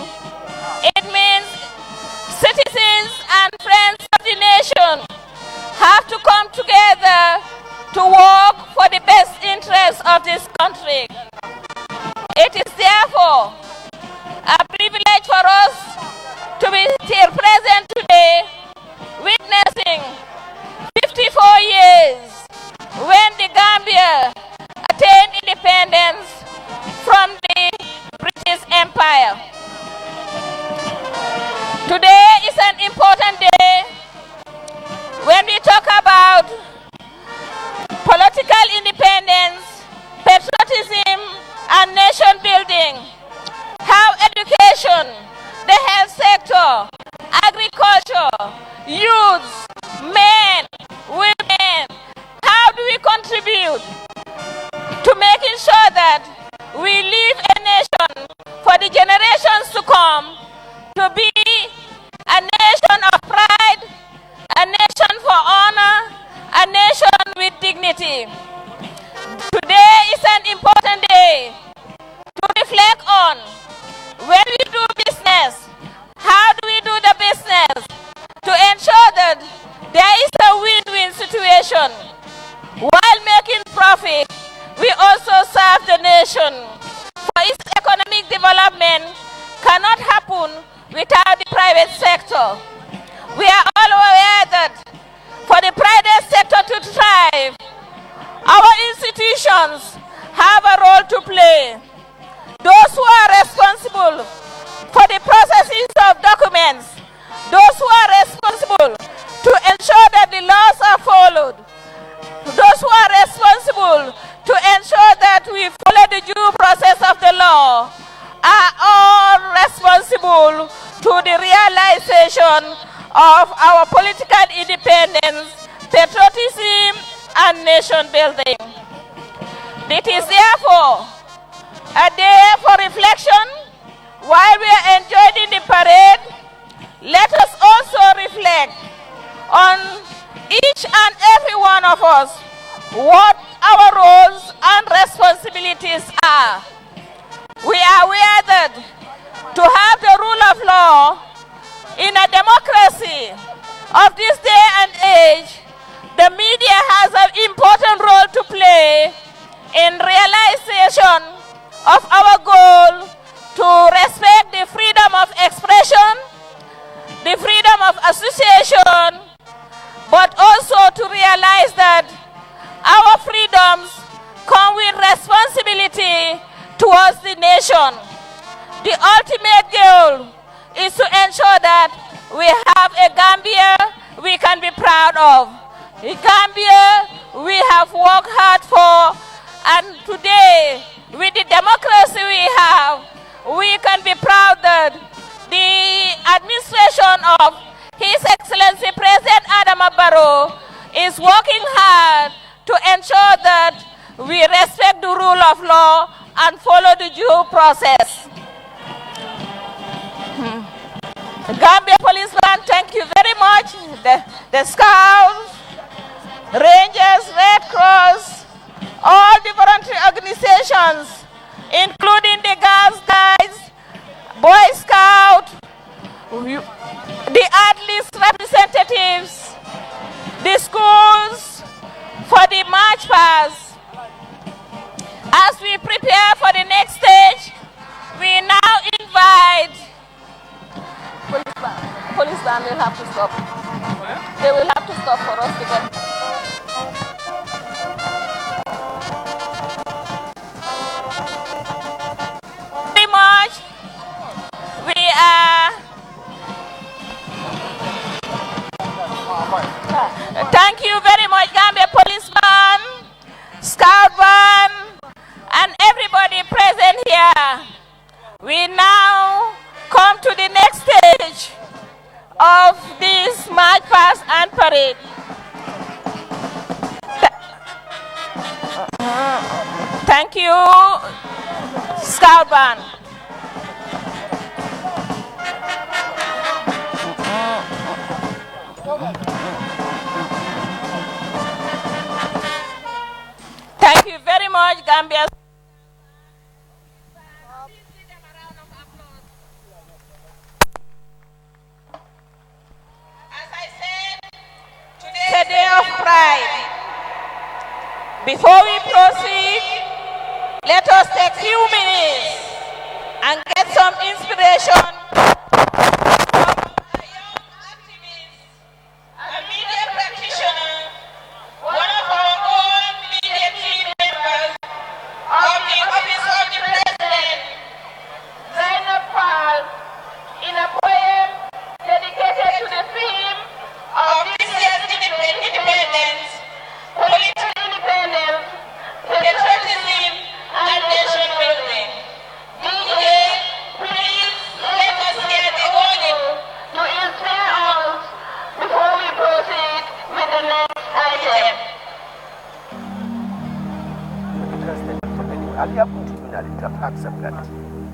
it means citizens and friends of the nation have to come together to work for the best interests of this country. It is therefore a privilege for us to be here present today, witnessing 54 years when the Gambia attained independence from the British Empire. Today is an important day when we talk about political independence, patriotism, and nation building. How education, the health sector, agriculture, youths, men, women, how do we contribute to making sure that we leave a nation for the generations to come to be a nation of pride, a nation for honor, a nation with dignity. Today is an important day to reflect on when we do business, how do we do the business to ensure that there is a win-win situation. While making profit, we also serve the nation. For its economic development cannot happen without the private sector. We are all aware that for the private sector to thrive, our institutions have a role to play. Those who are responsible for the processing of documents, those who are responsible to ensure that the laws are followed, those who are responsible to ensure that we follow the due process of the law, are all responsible to the realization of our political independence, patriotism, and nation building. It is therefore a day for reflection. While we are enjoying the parade, let us also reflect on each and every one of us what our roles and responsibilities are. We are aware that to have the rule of law in a democracy of this day and age, the media has an important role to play in realization of our goal to respect the freedom of expression, the freedom of association, but also to realize that our freedoms come with responsibility towards the nation. The ultimate goal is to ensure that we have a Gambia we can be proud of. A Gambia we have worked hard for, and today, with the democracy we have, we can be proud that the administration of His Excellency President Adama Barrow is working hard to ensure that we respect the rule of law and follow the due process. Gambia Police Band, thank you very much. The Scouts, Rangers, Red Cross, all the voluntary organizations, including the Girls Guides, Boy Scout, the Athletes representatives, the schools for the march past. As we prepare for the next stage, we now invite police band will have to stop. They will have to stop for us to get. Very much. We are. Thank you very much, Gambia Police Band, Scout Band, Scout Band. Thank you very much, Gambia. As I said, today is a day of pride. Before we proceed, let us take a few minutes and get some inspiration from a young activist, a media practitioner, one of our own media team members of the Office of the President, Zainab Pal, in a poem dedicated to the theme of this year's independence, political independence, patriotism, and nation building. DJ, please let us hear the audio to inspire us before we proceed with the next item.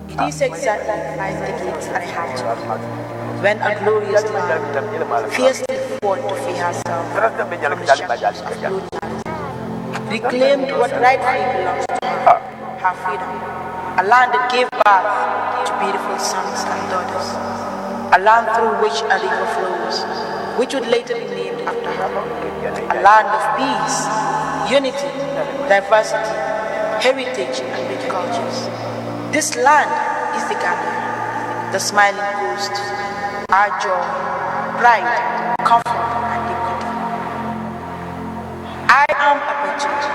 It is exactly 5 decades and a half ago when a glorious land fiercely fought to free herself from the shackles of brutality, reclaimed what rightfully belongs to her freedom, a land that gave birth to beautiful sons and daughters, a land through which a river flows, which would later be named after her, a land of peace, unity, diversity, heritage, and rich cultures. This land is the Gambia, the smiling coast, our joy, pride, comfort, and dignity. I am a patriot,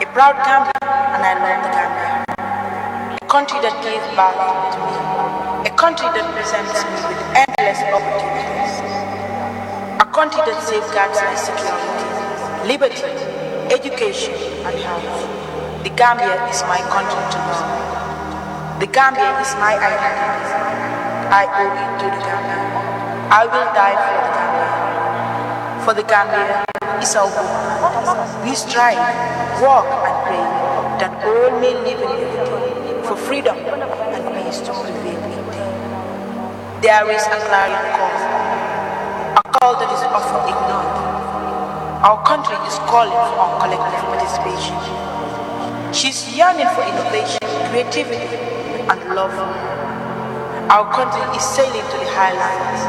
a proud Gambian, and I love the Gambia. A country that gave birth to me, a country that presents me with endless opportunities, a country that safeguards my security, liberty, education, and health. The Gambia is my country to love. The Gambia is my identity. I owe it to the Gambia. I will die for the Gambia. For the Gambia is our home. We strive, walk, and pray that all may live in unity, for freedom and peace to prevail in day. There is a clarion call that is often ignored. Our country is calling for our collective participation. She's yearning for innovation, creativity, and love. Our country is sailing to the highlands,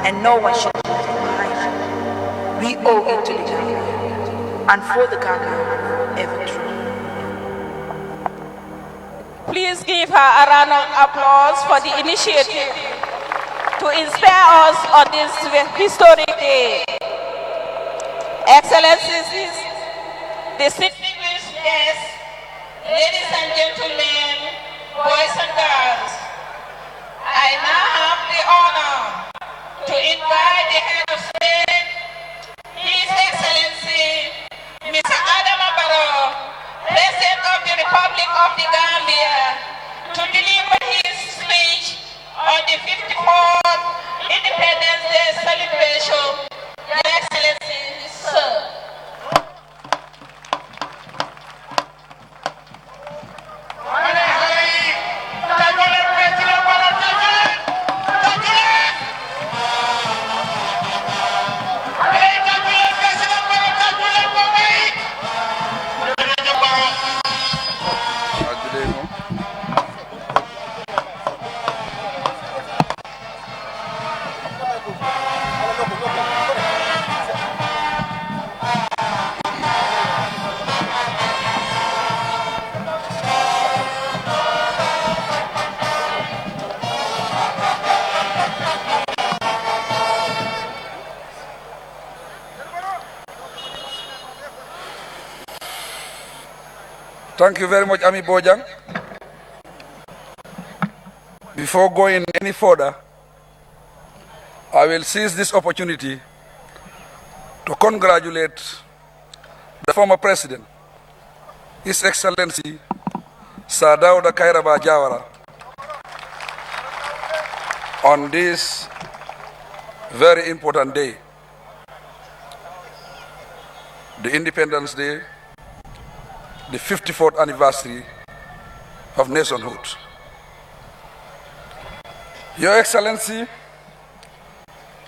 and no one should be left behind. We owe it to the Gambia, and for the Gambia, ever true. Please give her a round of applause for the initiative to inspire us on this historic day. Excellencies, distinguished guests, ladies and gentlemen, boys and girls, I now have the honor to invite the head of state, His Excellency, Mr. Adama Barrow, President of the Republic of the Gambia, to deliver his speech on the 54th Independence Day celebration. Your Excellency, sir. Thank you very much, Ami Bojang. Before going any further, I will seize this opportunity to congratulate the former president, His Excellency Sir Dawda Kairaba Jawara, on this very important day, the Independence Day, the 54th anniversary of nationhood. Your Excellency,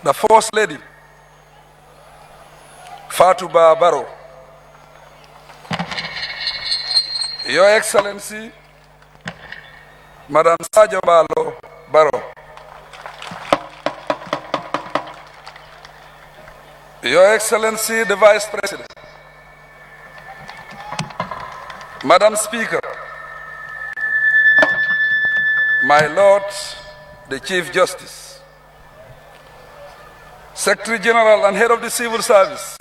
the First Lady, Fatuba Barrow, Your Excellency, Madam Sajo Barrow, Your Excellency, the Vice President, Madam Speaker, my Lord, the Chief Justice, Secretary General and Head of the Civil Service,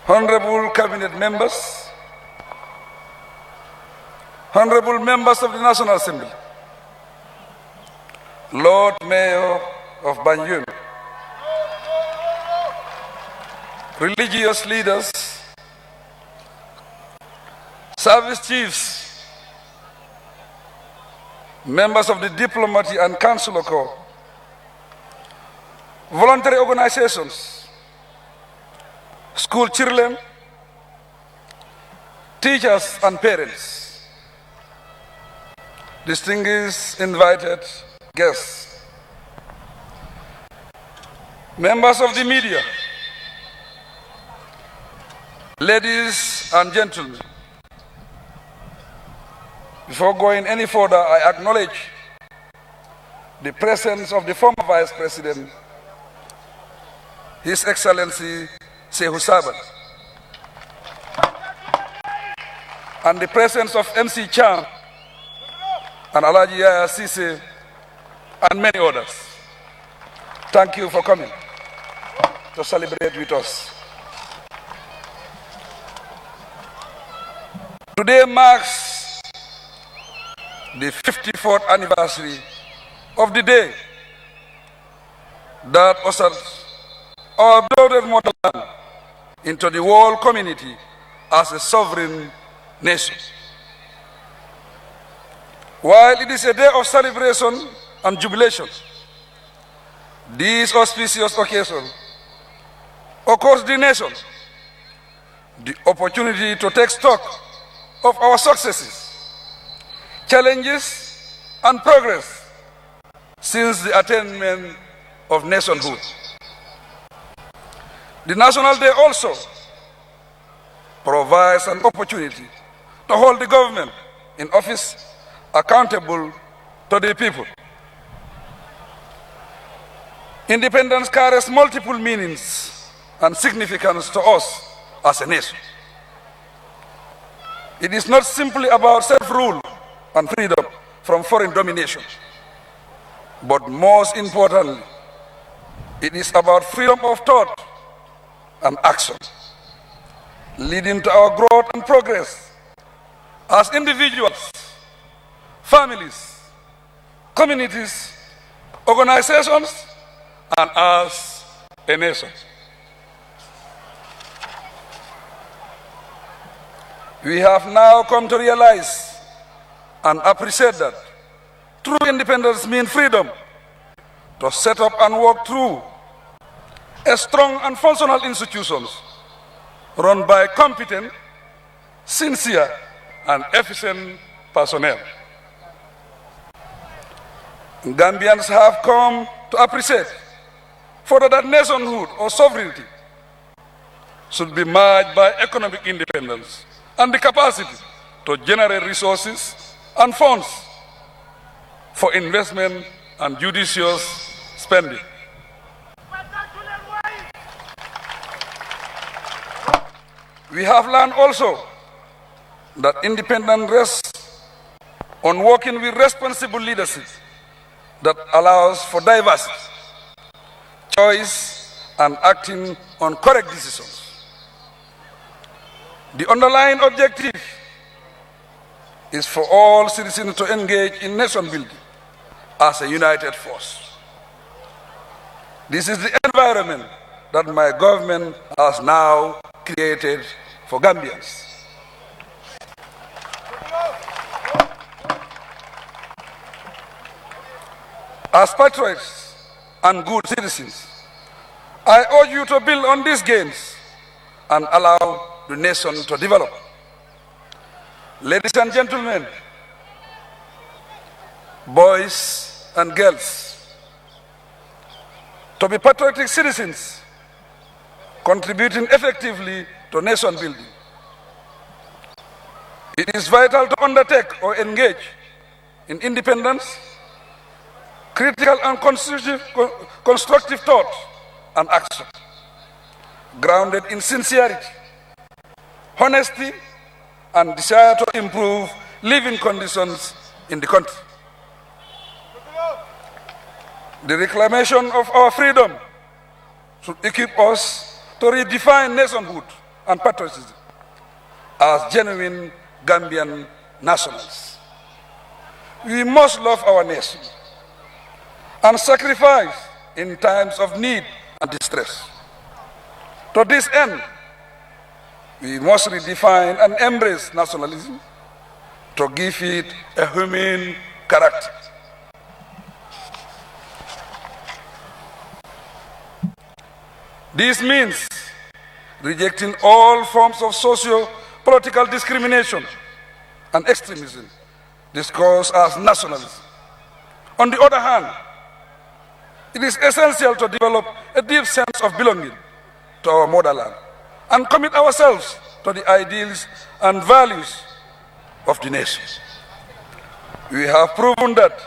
Honorable Cabinet members, Honorable members of the National Assembly, Lord Mayor of Banjul, religious leaders, service chiefs, members of the diplomatic and consular corps, voluntary organizations, school children, teachers and parents, distinguished invited guests, members of the media, ladies and gentlemen. Before going any further, I acknowledge the presence of the former Vice President, His Excellency Sehu Saban, and the presence of MC Chan and Alaji Yaya Sise and many others. Thank you for coming to celebrate with us. Today marks the 54th anniversary of the day that ushered our beloved motherland into the world community as a sovereign nation. While it is a day of celebration and jubilation, this auspicious occasion across the nation the opportunity to take stock of our successes, challenges, and progress since the attainment of nationhood. The National Day also provides an opportunity to hold the government in office accountable to the people. Independence carries multiple meanings and significance to us as a nation. It is not simply about self-rule and freedom from foreign domination, but most importantly, it is about freedom of thought and action, leading to our growth and progress as individuals, families, communities, organizations, and as a nation. We have now come to realize and appreciate that true independence means freedom to set up and work through a strong and functional institutions run by competent, sincere, and efficient personnel. Gambians have come to appreciate further that nationhood or sovereignty should be marked by economic independence and the capacity to generate resources and funds for investment and judicious spending. We have learned also that independence rests on working with responsible leadership that allows for diversity, choice, and acting on correct decisions. The underlying objective is for all citizens to engage in nation building as a united force. This is the environment that my government has now created for Gambians. As patriots and good citizens, I urge you to build on these gains and allow the nation to develop. Ladies and gentlemen, boys and girls, to be patriotic citizens, contributing effectively to nation building. It is vital to undertake or engage in independence, critical and constructive thought and action, grounded in sincerity, honesty, and desire to improve living conditions in the country. The reclamation of our freedom should equip us to redefine nationhood and patriotism as genuine Gambian nationals. We must love our nation and sacrifice in times of need and distress. To this end, we must redefine and embrace nationalism to give it a humane character. This means rejecting all forms of socio-political discrimination and extremism discourse as nationalism. On the other hand, it is essential to develop a deep sense of belonging to our motherland and commit ourselves to the ideals and values of the nation. We have proven that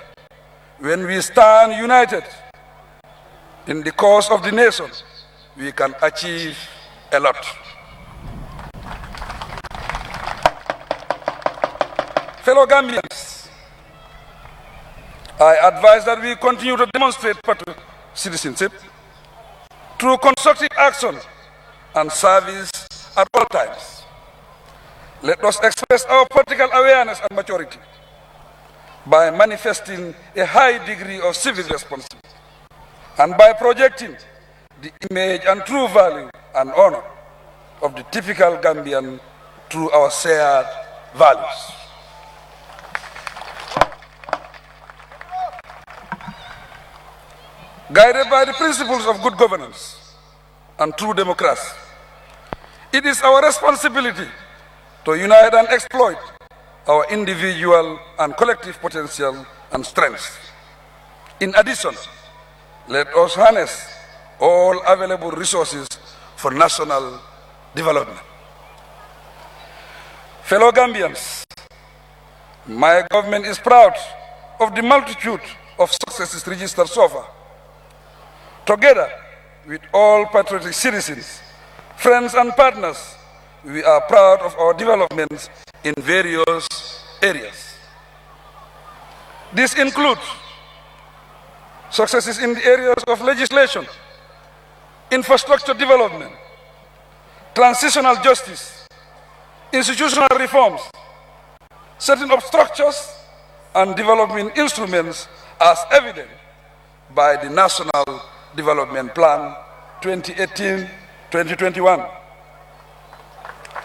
when we stand united in the cause of the nation, we can achieve a lot. Fellow Gambians, I advise that we continue to demonstrate patriotic citizenship through constructive action and service at all times. Let us express our political awareness and maturity by manifesting a high degree of civic responsibility and by projecting the image and true value and honor of the typical Gambian through our shared values. Guided by the principles of good governance and true democracy, it is our responsibility to unite and exploit our individual and collective potential and strengths. In addition, let us harness all available resources for national development. Fellow Gambians, my government is proud of the multitude of successes registered so far. Together with all patriotic citizens, friends and partners, we are proud of our developments in various areas. This includes successes in the areas of legislation, infrastructure development, transitional justice, institutional reforms, setting up structures and development instruments as evident by the National Development Plan 2018-2021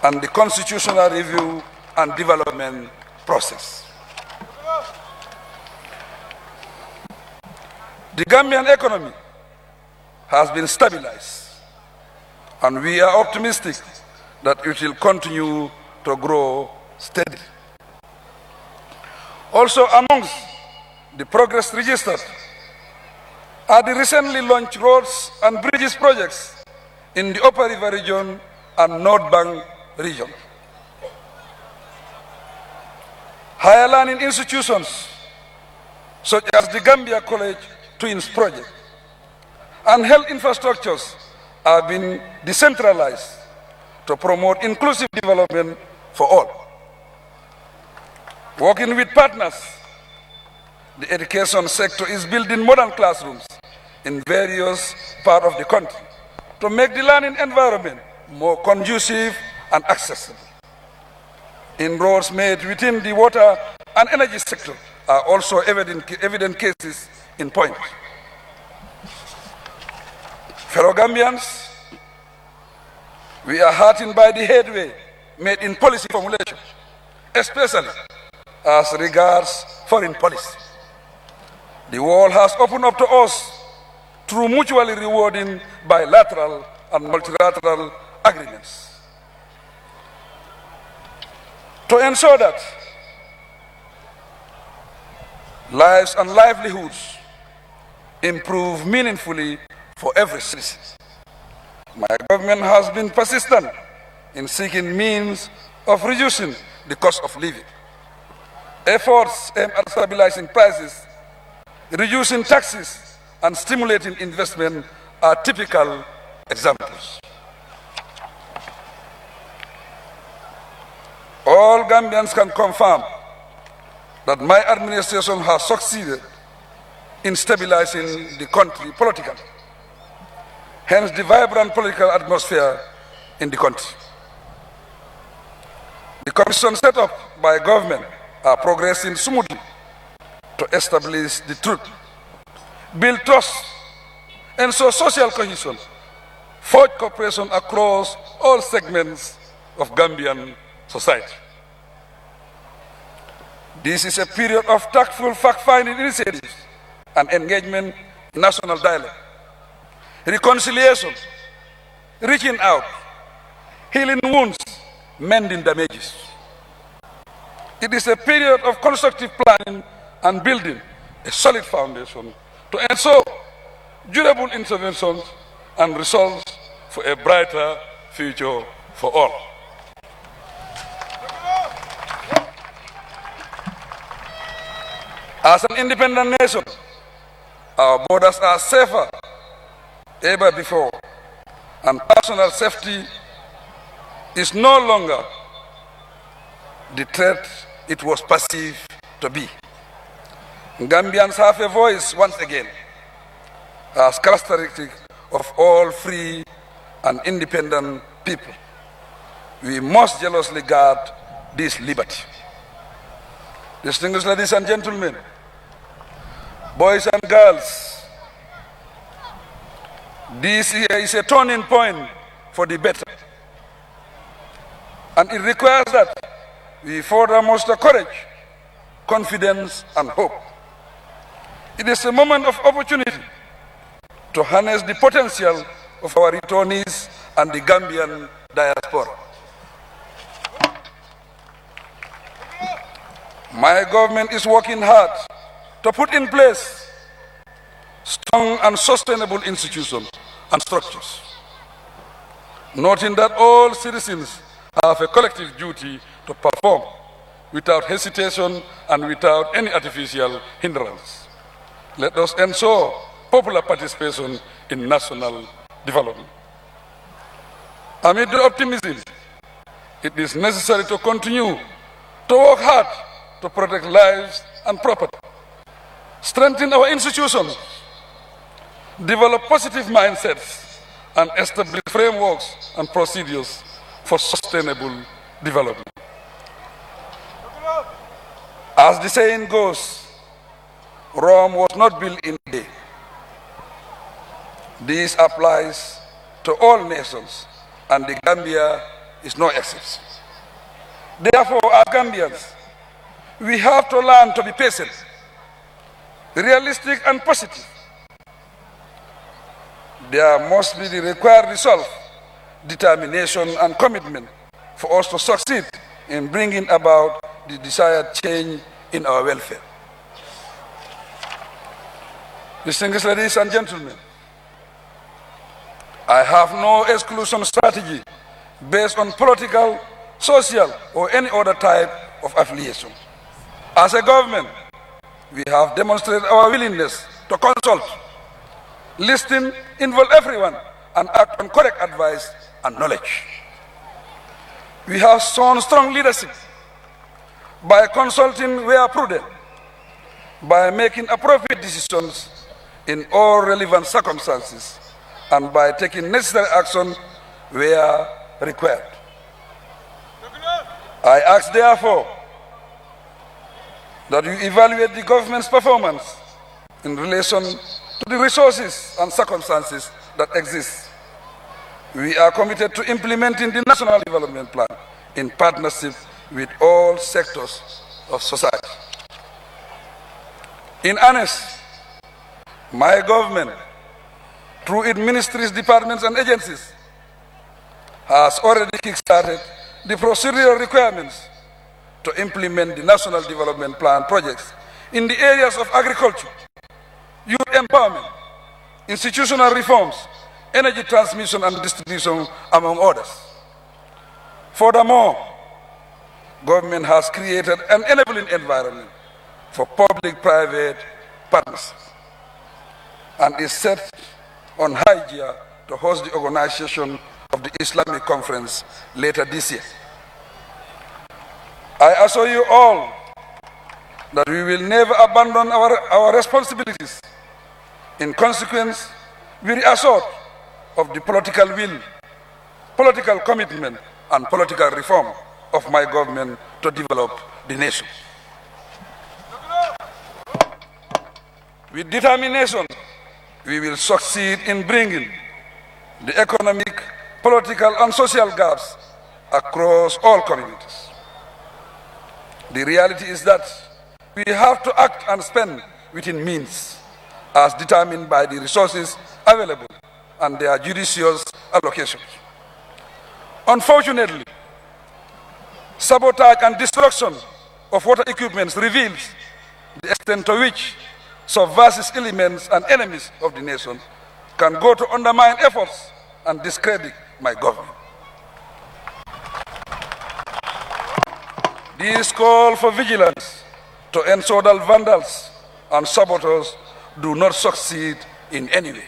and the constitutional review and development process. The Gambian economy has been stabilized, and we are optimistic that it will continue to grow steadily. Also amongst the progress registered are the recently launched roads and bridges projects in the Upper River region and North Bank region. Higher learning institutions such as the Gambia College Twins project and health infrastructures have been decentralized to promote inclusive development for all. Working with partners, the education sector is building modern classrooms in various parts of the country to make the learning environment more conducive and accessible. Inroads made within the water and energy sector are also evident cases in point. Fellow Gambians, we are heartened by the headway made in policy formulation, especially as regards foreign policy. The world has opened up to us through mutually rewarding bilateral and multilateral agreements. to ensure that lives and livelihoods improve meaningfully for every citizen. My government has been persistent in seeking means of reducing the cost of living. Efforts aimed at stabilizing prices, reducing taxes, and stimulating investment are typical examples. All Gambians can confirm that my administration has succeeded in stabilizing the country politically, hence the vibrant political atmosphere in the country. The commission set up by government are progressing smoothly to establish the truth, build trust, ensure social cohesion, forge cooperation across all segments of Gambian society. This is a period of tactful fact-finding initiatives and engagement in national dialogue, reconciliation, reaching out, healing wounds, mending damages. It is a period of constructive planning and building a solid foundation to ensure durable interventions and results for a brighter future for all. As an independent nation, our borders are safer ever before, and personal safety is no longer the threat it was perceived to be. Gambians have a voice once again, as characteristic of all free and independent people. We must jealously guard this liberty. Distinguished ladies and gentlemen, boys and girls, this is a turning point for the better. And it requires that we further muster courage, confidence, and hope. It is a moment of opportunity to harness the potential of our returnees and the Gambian diaspora. My government is working hard to put in place strong and sustainable institutions and structures, noting that all citizens have a collective duty to perform without hesitation and without any artificial hindrance. Let us ensure popular participation in national development. Amid the optimism, it is necessary to continue to work hard to protect lives and property, strengthen our institutions, develop positive mindsets, and establish frameworks and procedures for sustainable development. As the saying goes, Rome was not built in a day. This applies to all nations, and the Gambia is no exception. Therefore, as Gambians, we have to learn to be patient, realistic, and positive. There must be the required resolve, determination, and commitment for us to succeed in bringing about the desired change in our welfare. Distinguished ladies and gentlemen, I have no exclusion strategy based on political, social, or any other type of affiliation. As a government, we have demonstrated our willingness to consult, listen, involve everyone, and act on correct advice and knowledge. We have shown strong leadership by consulting where prudent, by making appropriate decisions in all relevant circumstances, and by taking necessary action where required. I ask, therefore, that you evaluate the government's performance in relation to the resources and circumstances that exist. We are committed to implementing the National Development Plan in partnership with all sectors of society. In earnest, my government, through its ministries, departments, and agencies, has already kick-started the procedural requirements to implement the National Development Plan projects in the areas of agriculture, youth empowerment, institutional reforms, energy transmission and distribution, among others. Furthermore, government has created an enabling environment for public-private partnerships and is set on high gear to host the organization of the Islamic Conference later this year. I assure you all that we will never abandon our responsibilities. In consequence, we reassert of the political will, political commitment, and political reform of my government to develop the nation. With determination, we will succeed in bringing the economic, political, and social gaps across all communities. The reality is that we have to act and spend within means as determined by the resources available and their judicious allocations. Unfortunately, sabotage and destruction of water equipments reveals the extent to which subversive elements and enemies of the nation can go to undermine efforts and discredit my government. This call for vigilance to ensure that vandals and saboteurs do not succeed in any way.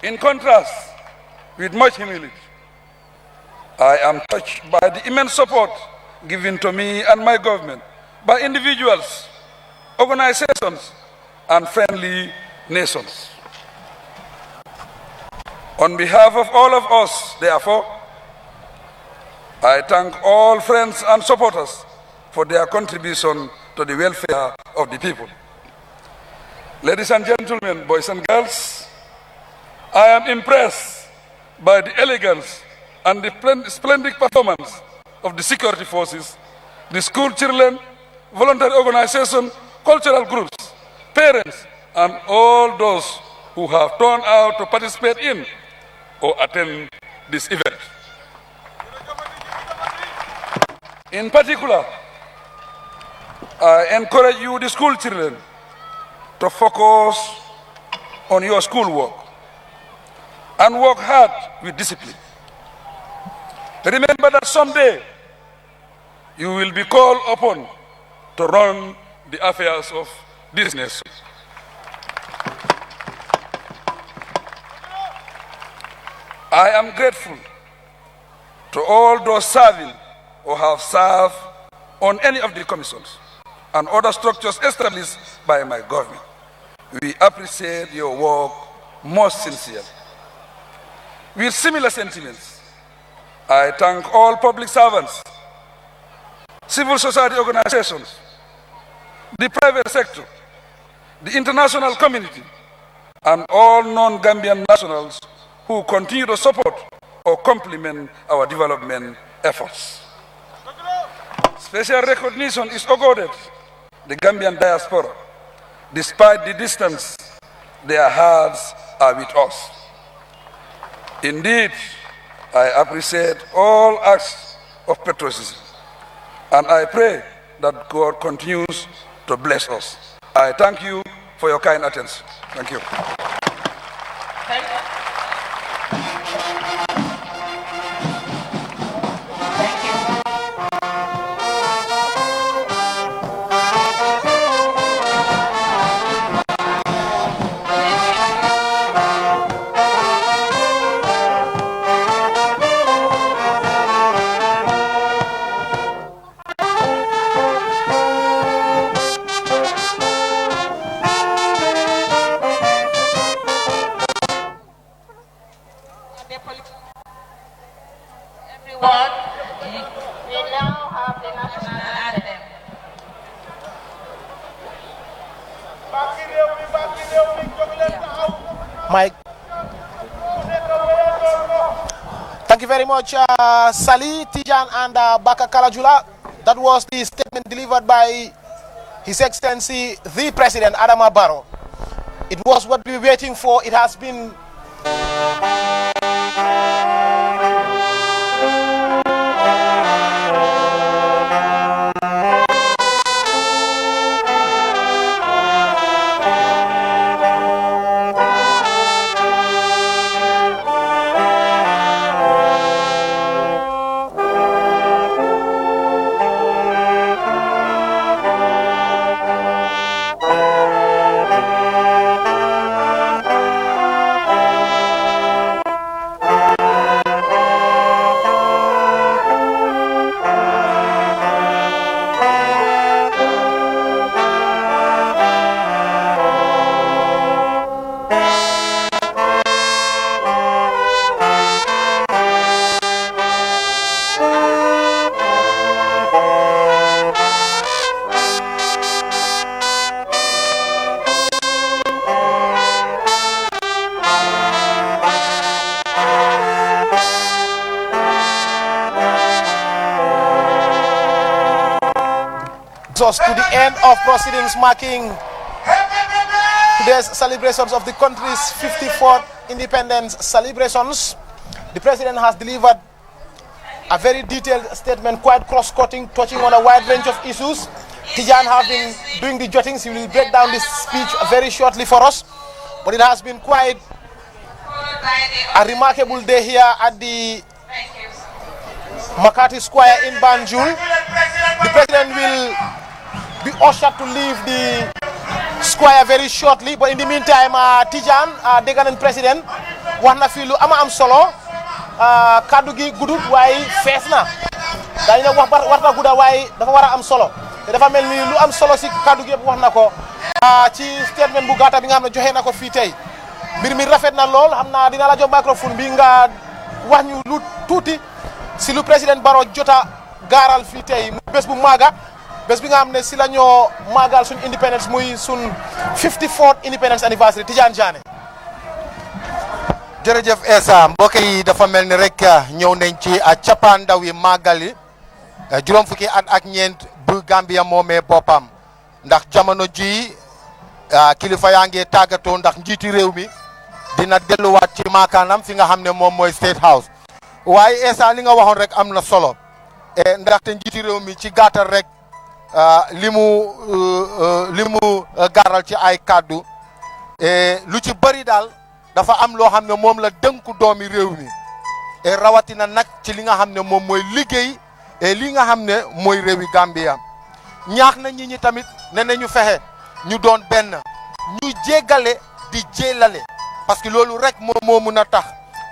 In contrast, with much humility, I am touched by the immense support given to me and my government by individuals, organizations, and friendly nations. On behalf of all of us, therefore, I thank all friends and supporters for their contribution to the welfare of the people. Ladies and gentlemen, boys and girls, I am impressed by the elegance and the splendid performance of the security forces, the school children, voluntary organizations, cultural groups, parents, and all those who have turned out to participate in or attend this event. In particular, I encourage you, the school children, to focus on your schoolwork and work hard with discipline. Remember that someday you will be called upon to run the affairs of this nation. I am grateful to all those serving or have served on any of the commissions and other structures established by my government. We appreciate your work most sincerely. With similar sentiments, I thank all public servants, civil society organizations, the private sector, the international community, and all non-Gambian nationals who continue to support or complement our development efforts. Special recognition is accorded the Gambian diaspora. Despite the distance, their hearts are with us. Indeed, I appreciate all acts of patriotism, and I pray that God continues to bless us. I thank you for your kind attention. Thank you. Mike. Thank you very much, Sali, Tijan, and Baka Kalajula. That was the statement delivered by His Excellency, the President, Adama Barrow. It was what we were waiting for. It has been... us to the end of proceedings marking today's celebrations of the country's 54th independence celebrations. The president has delivered a very detailed statement, quite cross-cutting, touching on a wide range of issues. Tijan have been doing the jottings. He will break down this speech very shortly for us. But it has been quite a remarkable day here at the Makati Square in Banjul. The president will be ushered to leave the square very shortly. But in the meantime, Tijan, Deganen president, wana fi lu ama am solo. Kaddu gi gudut waaye fees na dañ ne wax warta gudda waaye dafa war a am solo te dafa mel ni lu am solo si kaddu gi yëpp wax na ko ci statement bu gàtta bi nga xam ne joxe na ko fii tey mbir mi rafet na lool xam naa dina la jox microphone bi nga wax ñu lu tuuti si lu président Barrow jota gaaral fii tey bés bu maaga bés bi nga xam ne si la ñoo maagal suñ independence muy suñ 54th independence anniversary Tidiane Diané. jërëjëf Essa mbokk yi dafa mel ni rek ñëw nañ ci cappaandaw yi màggali juróom fukki at ak ñeent bu Gambia moomee boppam ndax jamono ji kilifa yaa ngi tàggatoo ndax njiiti réew mi dina delluwaat ci maakaanam fi nga xam ne moom mooy State House waaye Essa li nga waxoon rek am na solo ndaxte njiiti réew mi ci gàttal rek li mu gaaral ci ay kàddu lu ci bëri daal dafa am loo xam ne moom la dënku doomi réew mi et rawatina nag ci li nga xam ne moom mooy liggéey et li nga xam ne mooy réewi Gambia ñaax na ñi tamit ne nañu fexe ñu doon benn ñu jéggale di jéelale parce que loolu rek moo mun a tax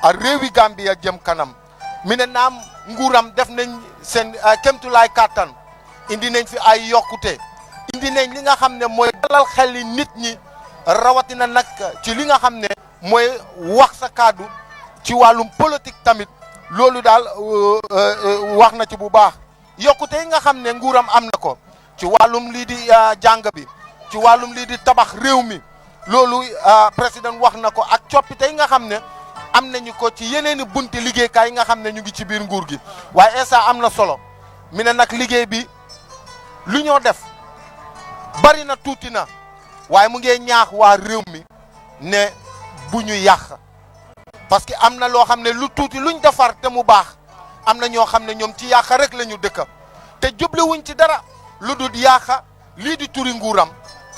a réewi Gambia jëm kanam mi ne naam nguuram def nañ seen kémtulaay kàttan indi nañ fi ay yokkute indi nañ li nga xam ne mooy dalal xel nit ñi rawatina nag ci li nga xam ne mooy wax sa kaddu ci wàllum politique tamit loolu daal wax na ci bu baax yokkute yi nga xam ne nguuram am na ko ci wàllum lii di jàng bi ci wàllum lii di tabax réew mi loolu président wax na ko ak coppite yi nga xam ne am nañu ko ci yeneen i bunti liggéeykaay yi nga xam ne ñu ngi ci biir nguur gi waaye esa am na solo mi ne nag liggéey bi lu ñoo def bari na tuuti na waaye mu ngi ñaax waa réew mi ne bu ñu yàq parce que am na loo xam ne lu tuuti luñ defar te mu baax am na ñoo xam ne ñoom ci yàq rek la ñu dëkk te jublewuñ ci dara lu dul yàq lii di turi nguuram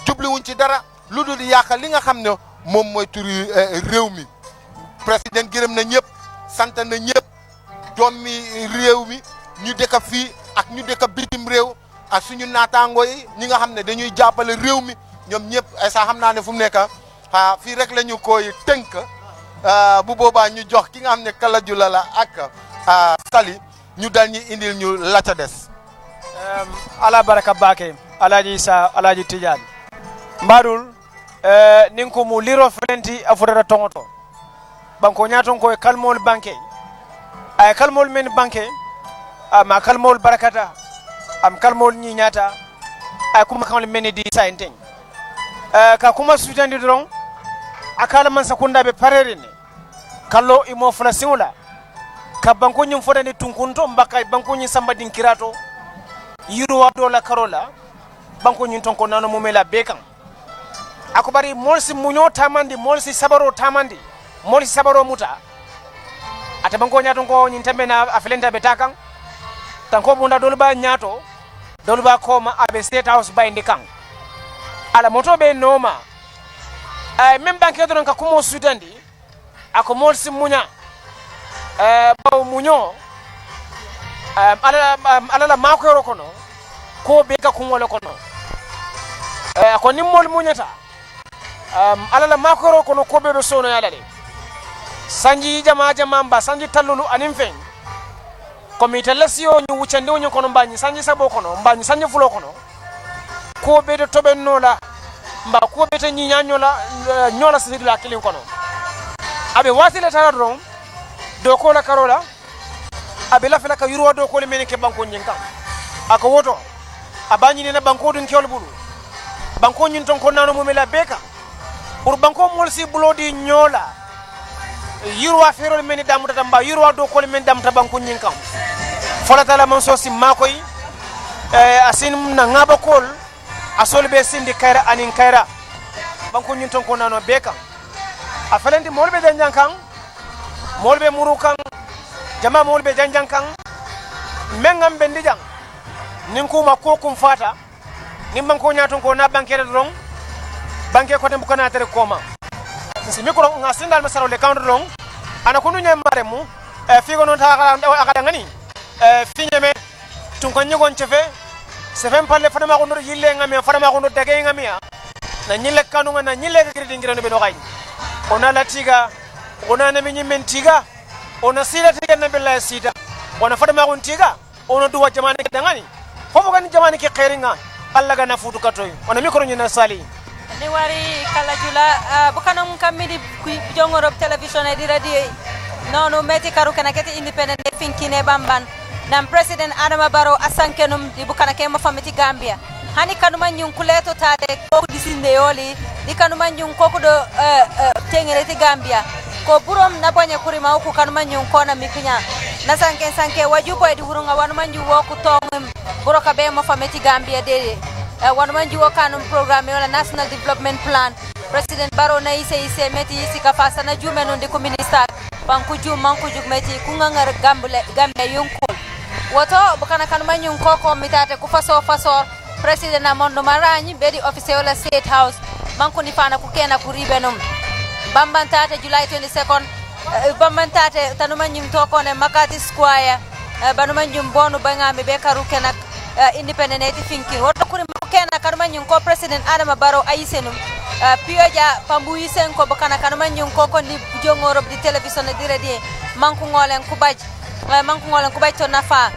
jublewuñ ci dara lu dul yàq li nga xam ne moom mooy turi réew mi président gërëm na ñëpp sant na ñëpp doomi réew mi ñu dëkk fii ak ñu dëkk bitim réew ak suñu naataango yi ñi nga xam ne dañuy jàppale réew mi ñoom ñëpp ay sax xam naa ne fu mu nekk fii rek la ñu koy tënk bu boobaa ñu jox ki nga xam ne kala jula la ak sali ñu dal ñu indil ñu la ca des ala baraka bake alaji isa alaji tidiane mbaɗul nin ko mu liro frenti a fotata toŋoto banko ñaton koye kalmol banque ay kalmol men banque ma kalmol barakata am kalmol ñiñata ay kuma kamol men di sayinteñ ka kuma sutandi doron akala man sakundaɓe parerine kallo imo fula siŋola ka banko ñin fotani tunkunto mbaka banko ñin samba din kirato yiruwa do la karola banko ñin ton ko nano mumela be kan ako bari molsi muño tamandi molsi sabaro tamandi molsi sabaro muta ata banko ñaton ko ñin tambe na aflenta be takan tanko bunda dol ba ñato dol ba koma abe state house bayndi kan ala moto be noma ay même banque don ka kumo sudandi ako molsi muña baw muño ala mako yoro kono ko be ka kumole kono ako nimmol muñata ala mako yoro kono ko be do sono yala de sanji jama mba sanji tallulu anim fen komi talasio ñu wucande ñu kono mbañi sanji sabo kono mbañi sanji fulo kono ko be do toben nola mba ko be tan ñi ñola sidila kilin kono abe wasile tara don do ko la karola abe la fela ka yuro do ko le men ke banko nyin kan ako woto abani ne na banko dun kewol bulu banko nyin ton ko nano mo mela beka pour banko mol si bulo di nyola yuro afero le men damuta tamba yuro do ko le men damuta banko nyin kan fola tala man so si makoy asin na ngaba kol asol be sindi kaira anin kaira banko nyun ton ko nano beka afalendi molbe janjan kan molbe muru kan jama molbe janjan kan mengam bendi jang nin kuma ko kum fata nin banko nyaton ko na bankere dron banke ko tem bukana tere koma si mikro ngasindal masaro le kan dron ana kunu nyamare mu figo non ta akada ngani finyeme tun ko nyigon chefe sefen palle fana ma ko ndo yille ngami fana ma ko ndo dage ngami na nyille kanu na nyille ka kredi ngirano be no kay ona latiga ona na minyi mentiga ona sila tiga na bella sita ona fana ma ko tiga ona duwa jamani dangani fofo kan jamani ki khairinga alla ga na futu katoy ona mikro nyina sali ni wari kala jula bukanum kamidi jongoro television e di radio nono meti karu kana kete independent finkine bamban nam president Adama Barrow asankenum di bukana ke ma famiti Gambia hani kanuma nyun kuleto tade ko disinde yoli di kanuma nyun ko do tengere ti Gambia ko burom na banya kurima ko kanuma nyun ko na mikinya na sanke wajubo di hurunga wanuma nju wo ku tongum buroka be ma famiti Gambia de wanuma nju wo kanum programme wala national development plan president Barrow na ise meti sika fasa na jume non de communista banku jum manku juk meti kungangar Gambia yunkul woto bukana kanuma nyun ko mitate ku faso president Amondo Maranyi bedi official la State House manku ni fana ku kena ku ribenum bambantate July 22nd bambantate tanuma nyum to ko ne Makati Square banuma nyum bonu bangami be karu kenak independent thinking woto kuri kena kanuma nyum ko president Adama Barrow ayisenum piyoja pambu yisen ko bukana kanuma nyum ko ni jongoro di television di radio manku ngolen ku baj to nafa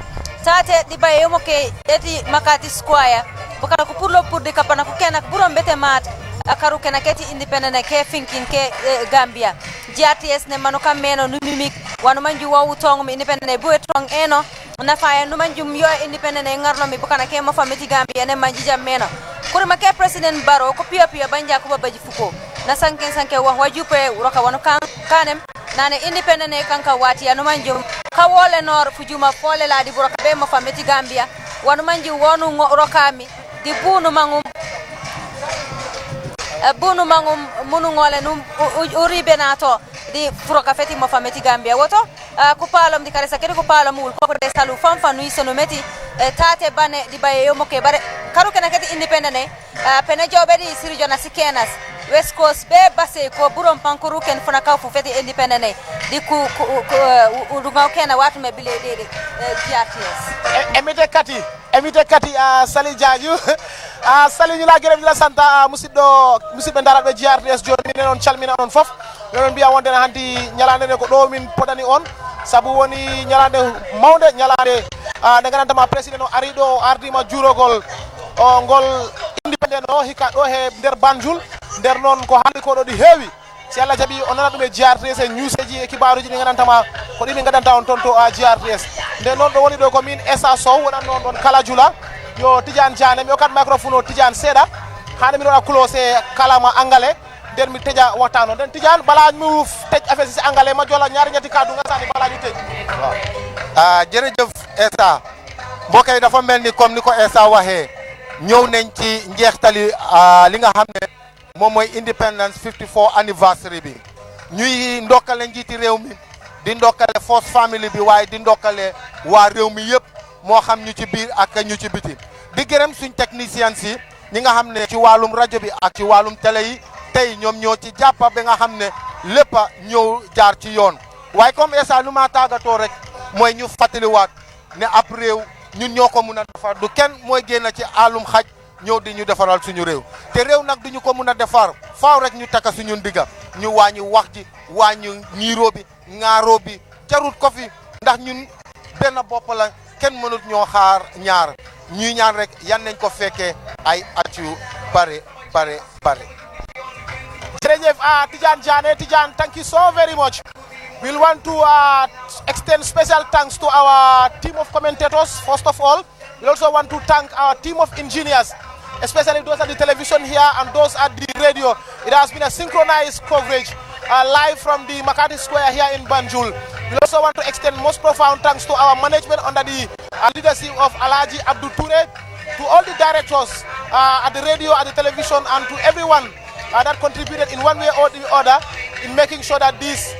tate di baye mo ke eti Makati Square bukana ku pour de kapana ku kenak burom bete mat akaru kenak eti independent ke thinking ke Gambia GRTS ne manuka meno numimik wanu manju wa utong independent bu etong eno nafa ya numanju yo independent ngarno mi bukana ke mo famiti Gambia ne manjija meno kurma ke president Barrow ko pia banja ko babaji fuko na sanke wa wajupe uroka wanu kanem nane independent kanka wati anu manjum kawole nor fujuma fole la di buroka be mo fameti Gambia wanu manji wonu rokami di bunu mangum munu ngole num uribe nato di buroka feti mo fameti Gambia woto ku palom di karesa kedi ku palom ul ko de salu fanfanu isenu meti tate bane di baye yo mo ke bare karu kana keti independent pene jobe di sirijo na sikenas West Coast be base ko burom pankuru ken funa ka fu feti independent di ku udunga kena watu me bile de GRTS emite kati sali jaju sali ñu la gërëm la santa musidɓe daraɓe GRTS joni non calmina on fof non biya wonde handi nyalande ne ko do min podani on sabu woni nyalande mawde nyalande de ganantama president o ari do ardima jurogol ngol independent o hika do he der Banjul der non ko handi ko do di heewi si Allah jabi on nana dum e GRTS e newseji e kibaruji di ganantama ko dini gadanta on tonto a GRTS de non do woni do ko min Essa Sow wonan non don kala jula yo Tidiane Diané mi o kat microphone o Tidiane seda hande mi do close kalama angale der mi teja watano den Tidiane bala mi tej affaire ci angale ma jola ñaari ñetti kaddu nga sani bala ñu tej jërëjëf Essa mbokay dafa melni comme niko Essa waxe ñew nañ ci njeextali li nga xamne mom moy independence 54 anniversary bi ñuy ndokale njiti rew mi di ndokale force family bi waye di ndokale wa rew mi yépp mo xam ñu ci biir ak ñu ci biti di gërëm suñ technicien si ñi nga xamne ci walum radio bi ak ci walum télé yi tay ñom ñoo ci jappa bi nga xamne lepp ñew jaar ci yoon waye comme Essa lu ma tagato rek moy ñu fatali waat ne ap rew ñun ñoko mëna defar du kenn moy génn ci alum xaj ñew di ñu defaral suñu rew te rew nak duñu ko mëna defar faaw rek ñu taka suñu ndiga ñu wañu wax ji wañu ñiro bi ngaro bi jarut ko fi ndax ñun benn bop la kenn mënut ñoo xaar ñaar ñuy ñaan rek yan nañ ko fekke ay at yu bare. Jërëjëf Tidiane Tidiane, thank you so very much. We'll want to extend special thanks to our team of commentators, first of all. We also want to thank our team of engineers, especially those at the television here and those at the radio. It has been a synchronized coverage live from the Makati Square here in Banjul. We also want to extend most profound thanks to our management under the leadership of Alaji Abdul Ture, to all the directors at the radio, at the television, and to everyone that contributed in one way or the other in making sure that this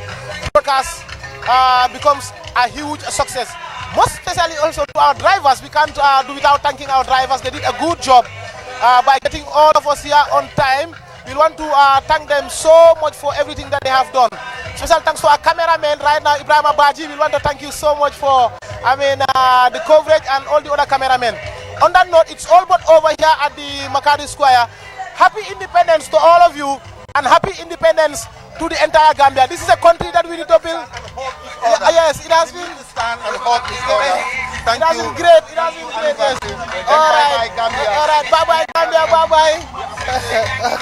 broadcast becomes a huge success. Most especially also to our drivers. We can't do without thanking our drivers. They did a good job by getting all of us here on time. We want to thank them so much for everything that they have done. Special thanks to our cameraman right now, Ibrahim Abaji. We want to thank you so much for, the coverage and all the other cameramen. On that note, it's all but over here at the Makati Square. Happy independence to all of you, and happy independence to the entire Gambia. This is a country that we need to build. Yes, it has been. Thank you. Great. It has been great. Yes. All right. Bye bye, Gambia. Bye bye.